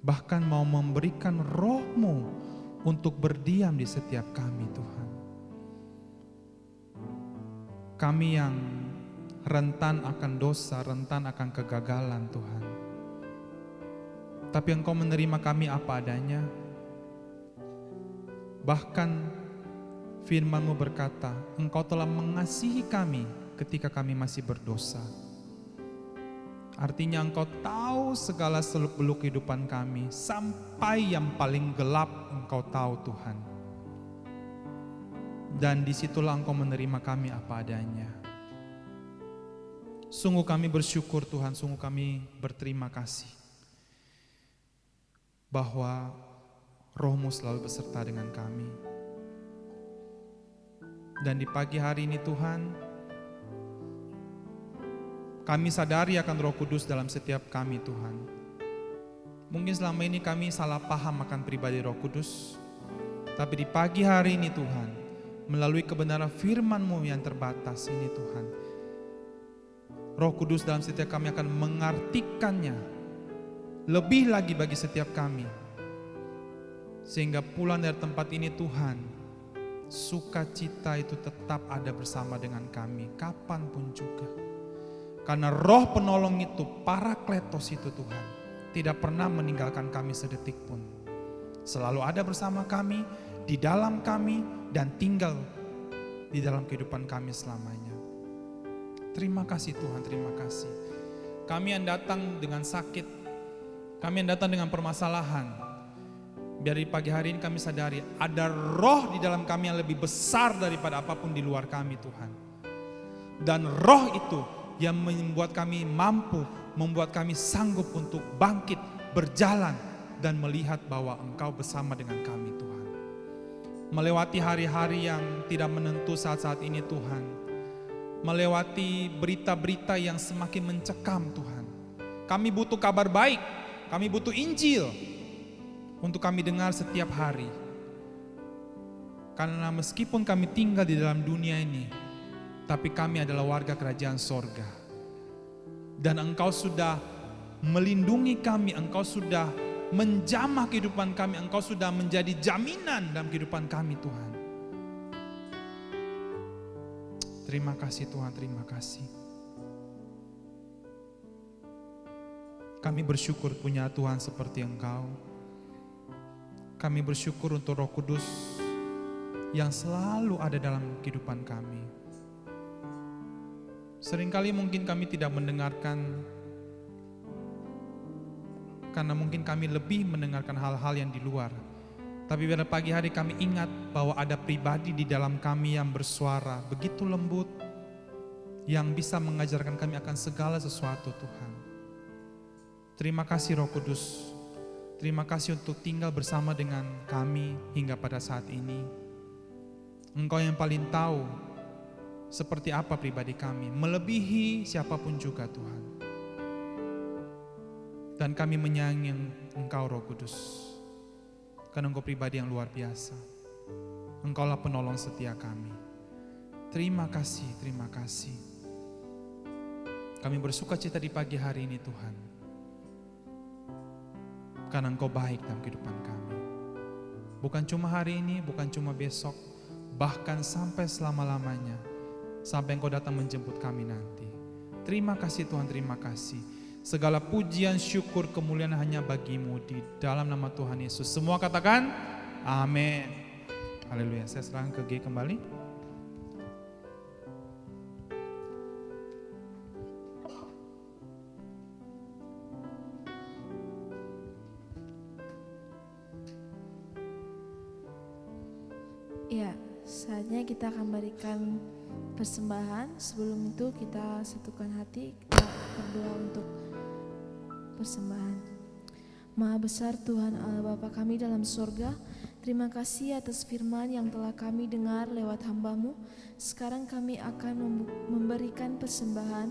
bahkan mau memberikan Roh-Mu untuk berdiam di setiap kami Tuhan. Kami yang rentan akan dosa, rentan akan kegagalan Tuhan. Tapi Engkau menerima kami apa adanya. Bahkan firman-Mu berkata, Engkau telah mengasihi kami ketika kami masih berdosa. Artinya Engkau tahu segala seluk-beluk kehidupan kami, sampai yang paling gelap Engkau tahu Tuhan. Dan disitulah Engkau menerima kami apa adanya. Sungguh kami bersyukur Tuhan, sungguh kami berterima kasih bahwa Roh-Mu selalu beserta dengan kami. Dan di pagi hari ini Tuhan, kami sadari akan Roh Kudus dalam setiap kami Tuhan. Mungkin selama ini kami salah paham akan pribadi Roh Kudus, tapi di pagi hari ini Tuhan, melalui kebenaran firman-Mu yang terbatas ini Tuhan, Roh Kudus dalam setiap kami akan mengartikannya lebih lagi bagi setiap kami. Sehingga pulang dari tempat ini Tuhan, sukacita itu tetap ada bersama dengan kami kapanpun juga. Karena Roh penolong itu, Parakletos itu Tuhan, tidak pernah meninggalkan kami sedetik pun. Selalu ada bersama kami, di dalam kami, dan tinggal di dalam kehidupan kami selamanya. Terima kasih Tuhan, terima kasih. Kami yang datang dengan sakit, kami yang datang dengan permasalahan, biar di pagi hari ini kami sadari ada Roh di dalam kami yang lebih besar daripada apapun di luar kami Tuhan. Dan Roh itu yang membuat kami mampu, membuat kami sanggup untuk bangkit, berjalan, dan melihat bahwa Engkau bersama dengan kami Tuhan. Melewati hari-hari yang tidak menentu saat-saat ini Tuhan. Melewati berita-berita yang semakin mencekam Tuhan. Kami butuh kabar baik, kami butuh Injil untuk kami dengar setiap hari. Karena meskipun kami tinggal di dalam dunia ini, tapi kami adalah warga kerajaan sorga. Dan Engkau sudah melindungi kami, Engkau sudah menjamah kehidupan kami, Engkau sudah menjadi jaminan dalam kehidupan kami Tuhan. Terima kasih Tuhan, terima kasih. Kami bersyukur punya Tuhan seperti Engkau. Kami bersyukur untuk Roh Kudus yang selalu ada dalam kehidupan kami. Seringkali mungkin kami tidak mendengarkan, karena mungkin kami lebih mendengarkan hal-hal yang di luar. Tapi pada pagi hari kami ingat bahwa ada pribadi di dalam kami yang bersuara begitu lembut, yang bisa mengajarkan kami akan segala sesuatu Tuhan. Terima kasih Roh Kudus. Terima kasih untuk tinggal bersama dengan kami hingga pada saat ini. Engkau yang paling tahu seperti apa pribadi kami, melebihi siapapun juga Tuhan. Dan kami menyayangi Engkau Roh Kudus, karena Engkau pribadi yang luar biasa. Engkaulah penolong setia kami. Terima kasih, terima kasih. Kami bersuka cita di pagi hari ini Tuhan, karena Engkau baik dalam kehidupan kami. Bukan cuma hari ini, bukan cuma besok, bahkan sampai selama-lamanya, sampai Engkau datang menjemput kami nanti. Terima kasih Tuhan, terima kasih. Segala pujian, syukur, kemuliaan hanya bagi-Mu di dalam nama Tuhan Yesus. Semua katakan amin. Haleluya. Saya serahkan ke G kembali. Ya, saatnya kita akan berikan persembahan. Sebelum itu kita satukan hati, kita berdoa untuk persembahan. Maha besar Tuhan Allah Bapa kami dalam surga, Terima kasih atas firman yang telah kami dengar lewat hamba-Mu. Sekarang kami akan memberikan persembahan.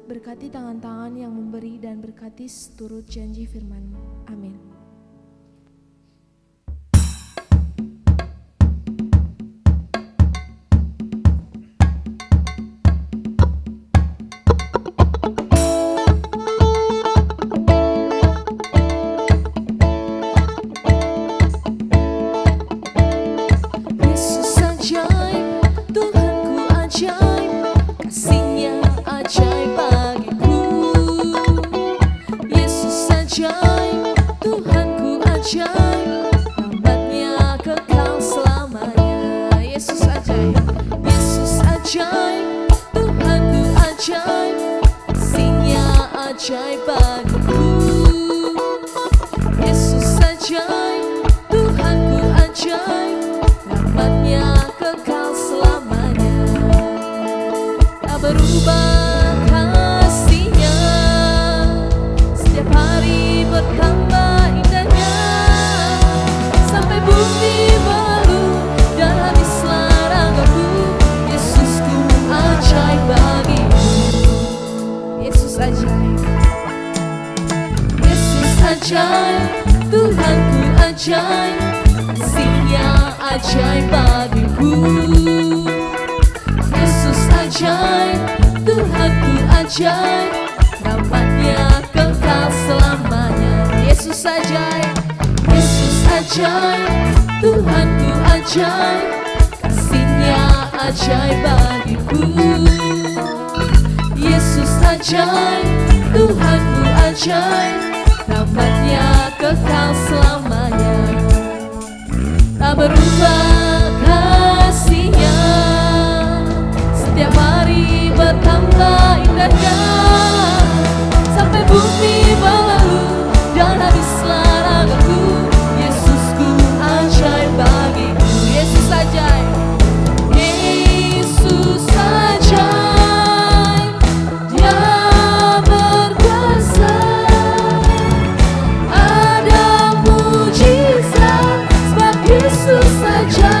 Berkati tangan-tangan yang memberi dan berkati seturut janji firman-Mu. Amin. Yesus ajaib, Tuhanku ajaib, kasih-Nya ajaib bagiku. Yesus ajaib, Tuhanku ajaib, rahmat-Nya kekal selamanya. Yesus ajaib, Tuhanku ajaib, kasih-Nya ajaib bagiku. Yesus ajaib, Tuhanku ajaib, rahmat-Nya kekal selamanya. Tak berubah kasih-Nya, setiap hari bertambah indahnya. Sampai bumi berlalu dan habislah ragaku, Yesusku ajaib bagiku. Yesus ajaib, Yesus ajaib, Tuhanku ajaib, kasih-Nya ajaib bagiku. Yesus ajaib, Tuhanku ajaib, rahmat-Nya kekal selamanya. Yesus ajaib, Tuhanku ajaib, kasih-Nya ajaib bagiku. Yesus ajaib, Tuhanku ajaib, rahmat-Nya kekal selamanya. Tak berubah kasih-Nya, setiap hari bertambah indahnya. Sampai bumi berlalu dan habislah ragaku, Yesusku ajaib bagiku. Yesus ajaib, Yesus ajaib, Dia berkuasa. Ada mujizat sebab Yesus ajaib.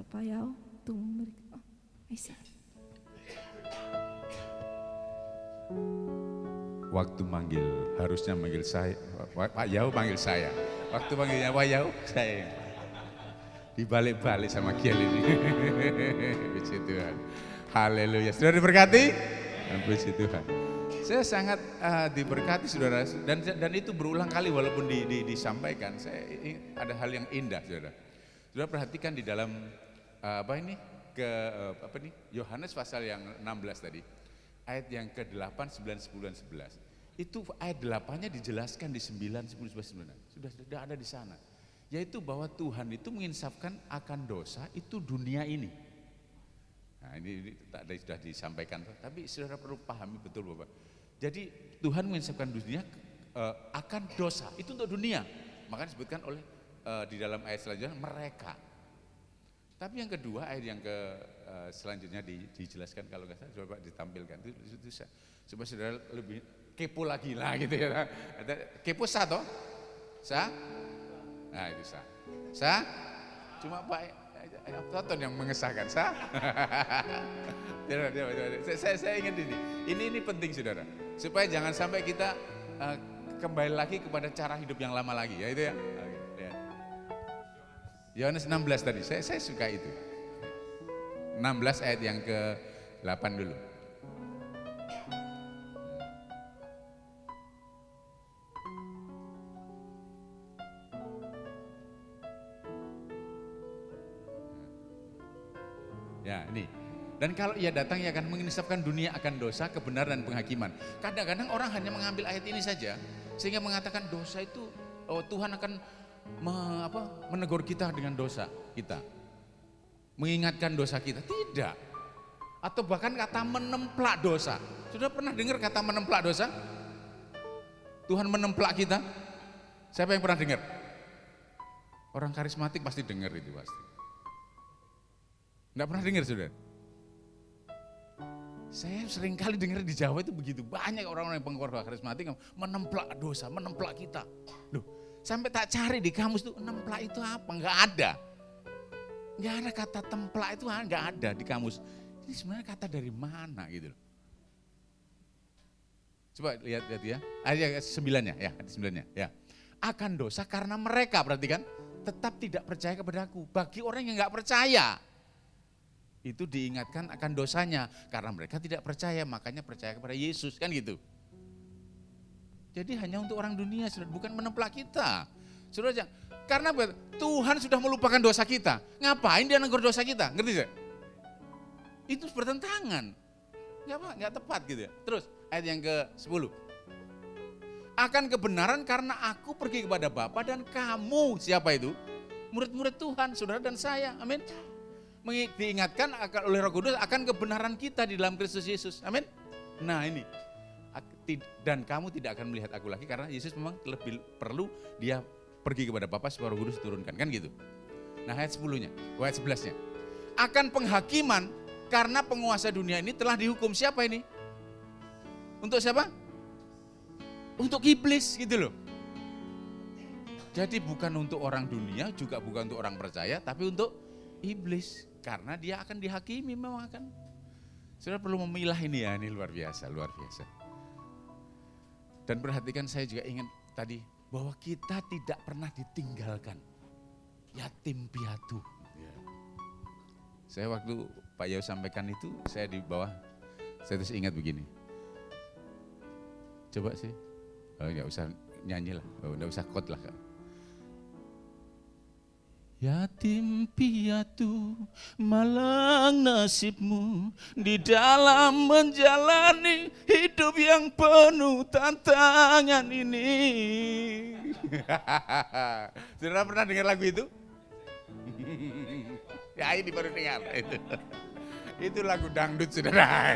Pak Yao untuk memberikan. Waktu manggil, harusnya manggil saya, Pak Yao manggil saya. Waktu manggilnya Pak Yao, saya dibalik-balik sama Kiel ini. Puji Tuhan. Haleluya. Sudah diberkati? Puji Tuhan. Saya sangat diberkati saudara, dan itu berulang kali walaupun disampaikan. Saya ada hal yang indah saudara. Saudara perhatikan di dalam Yohanes pasal yang 16 tadi. Ayat yang ke-8, 9, 10, dan 11. Itu ayat 8-nya dijelaskan di 9, 10, 11, 9. Sudah ada di sana. Yaitu bahwa Tuhan itu menginsafkan akan dosa itu dunia ini. Nah ini sudah disampaikan. Tapi saudara perlu pahami betul Bapak. Jadi Tuhan menginsafkan dunia akan dosa. Itu untuk dunia. Maka disebutkan oleh di dalam ayat selanjutnya mereka. Tapi yang kedua ayat yang selanjutnya dijelaskan kalau nggak salah coba ditampilkan itu supaya saudara lebih kepo lagi lah gitu ya. Kepo sah toh? Sah? Nah itu sah? Cuma Pak Toton yang mengesahkan sah? Saya ingat ini penting saudara supaya jangan sampai kita kembali lagi kepada cara hidup yang lama lagi ya itu ya. Yohanes 16 tadi, saya suka itu. 16 ayat yang ke-8 dulu. Ya ini. Dan kalau ia datang ia akan menginsafkan dunia akan dosa, kebenaran dan penghakiman. Kadang-kadang orang hanya mengambil ayat ini saja sehingga mengatakan dosa itu Tuhan akan menegur kita dengan dosa kita, mengingatkan dosa kita, tidak, atau bahkan kata menemplak dosa. Sudah pernah dengar kata menemplak dosa? Tuhan menemplak kita. Siapa yang pernah dengar? Orang karismatik pasti dengar itu pasti. Enggak pernah dengar saudara? Saya sering kali dengar di Jawa itu begitu banyak orang-orang yang pengkhotbah karismatik menemplak dosa, menemplak kita. Loh, sampai tak cari di kamus itu nemplak itu apa? Enggak ada. Enggak ada kata templak itu enggak ada di kamus. Ini sebenarnya kata dari mana gitu loh. Coba lihat ya. Ayat 9-nya ya, ayat 9-nya ya. Akan dosa karena mereka, perhatikan, tetap tidak percaya kepadaku. Bagi orang yang enggak percaya, itu diingatkan akan dosanya karena mereka tidak percaya, makanya percaya kepada Yesus kan gitu. Jadi hanya untuk orang dunia, bukan menemplak kita. Saudara, karena Tuhan sudah melupakan dosa kita. Ngapain dia negur dosa kita? Ngerti saya? Itu bertentangan. Enggak tepat gitu ya. Terus ayat yang ke-10. Akan kebenaran karena aku pergi kepada Bapa dan kamu, siapa itu? Murid-murid Tuhan, saudara dan saya. Amin. Diingatkan oleh Roh Kudus akan kebenaran kita di dalam Kristus Yesus. Amin. Nah ini. Dan kamu tidak akan melihat aku lagi karena Yesus memang lebih perlu dia pergi kepada Bapa supaya Roh Kudus turunkan kan gitu. Nah ayat 10-nya, ayat 11-nya. Akan penghakiman karena penguasa dunia ini telah dihukum. Siapa ini? Untuk siapa? Untuk iblis gitu loh. Jadi bukan untuk orang dunia, juga bukan untuk orang percaya, tapi untuk iblis. Karena dia akan dihakimi memang akan. Saudara perlu memilah ini ya, ini luar biasa, luar biasa. Dan perhatikan saya juga ingin tadi bahwa kita tidak pernah ditinggalkan. Yatim piatu. Ya. Saya waktu Pak Yao sampaikan itu saya di bawah, saya terus ingat begini. Coba sih, enggak usah nyanyi lah, enggak usah kot lah. Yatim piatu malang nasibmu di dalam menjalani hidup yang penuh tantangan ini. Saudara pernah dengar lagu itu? Ya ini baru dengar itu. Itu lagu dangdut saudara.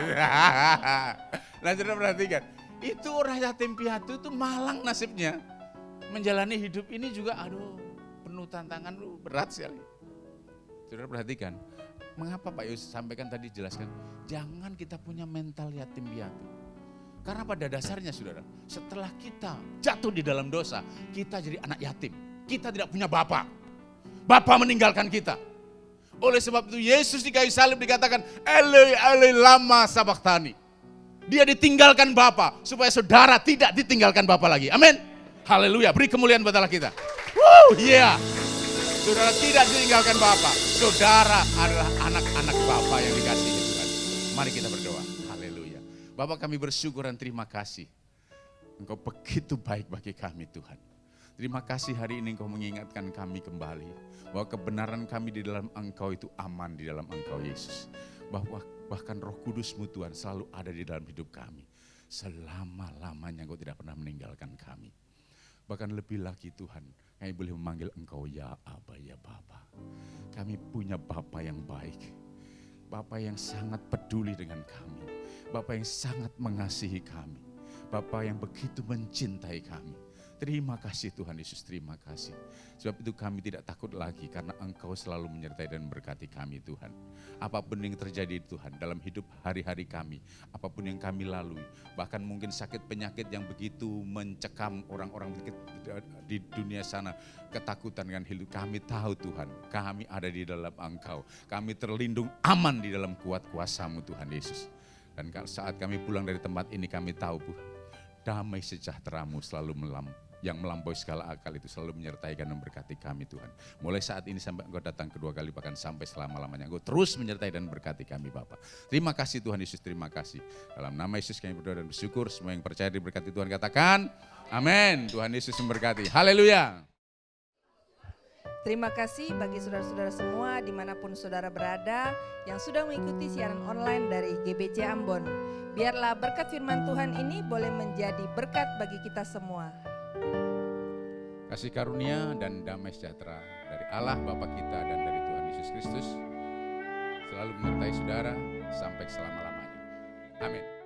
Nah saudara perhatikan, itu orang yatim piatu itu malang nasibnya. Menjalani hidup ini juga penuh tantangan, berat sekali. Saudara perhatikan, mengapa Pak Yus sampaikan tadi jelaskan, jangan kita punya mental yatim piatu. Karena pada dasarnya saudara, setelah kita jatuh di dalam dosa, kita jadi anak yatim. Kita tidak punya bapak. Bapak meninggalkan kita. Oleh sebab itu Yesus di kayu salib dikatakan Eloi Eloi lama sabachthani. Dia ditinggalkan Bapa supaya saudara tidak ditinggalkan Bapa lagi. Amin. Haleluya. Beri kemuliaan buat Allah kita. Iya. Saudara tidak ditinggalkan Bapa. Saudara adalah anak-anak Bapa yang dikasihi Tuhan. Mari kita berdoa. Haleluya. Bapa, kami bersyukur dan terima kasih. Engkau begitu baik bagi kami Tuhan. Terima kasih hari ini Engkau mengingatkan kami kembali bahwa kebenaran kami di dalam Engkau itu aman di dalam Engkau Yesus. Bahwa bahkan Roh Kudus-Mu Tuhan selalu ada di dalam hidup kami. Selama-lamanya Engkau tidak pernah meninggalkan kami. Bahkan lebih lagi Tuhan, kami boleh memanggil Engkau ya Aba, ya Bapa. Kami punya Bapa yang baik. Bapa yang sangat peduli dengan kami. Bapa yang sangat mengasihi kami. Bapa yang begitu mencintai kami. Terima kasih Tuhan Yesus, terima kasih. Sebab itu kami tidak takut lagi karena Engkau selalu menyertai dan memberkati kami Tuhan. Apapun yang terjadi Tuhan dalam hidup hari-hari kami, apapun yang kami lalui, bahkan mungkin sakit penyakit yang begitu mencekam orang-orang di dunia sana, ketakutan dengan hidup kami tahu Tuhan, kami ada di dalam Engkau. Kami terlindung aman di dalam kuat kuasa-Mu Tuhan Yesus. Dan saat kami pulang dari tempat ini kami tahu damai sejahtera-Mu selalu yang melampaui segala akal itu selalu menyertai dan memberkati kami Tuhan. Mulai saat ini sampai Engkau datang kedua kali bahkan sampai selama-lamanya. Engkau terus menyertai dan memberkati kami Bapa. Terima kasih Tuhan Yesus, terima kasih. Dalam nama Yesus kami berdoa dan bersyukur. Semua yang percaya diberkati Tuhan katakan amin. Tuhan Yesus memberkati. Haleluya. Terima kasih bagi saudara-saudara semua dimanapun saudara berada yang sudah mengikuti siaran online dari GBC Ambon. Biarlah berkat firman Tuhan ini boleh menjadi berkat bagi kita semua. Kasih karunia dan damai sejahtera dari Allah Bapa kita dan dari Tuhan Yesus Kristus selalu menyertai saudara sampai selama-lamanya. Amin.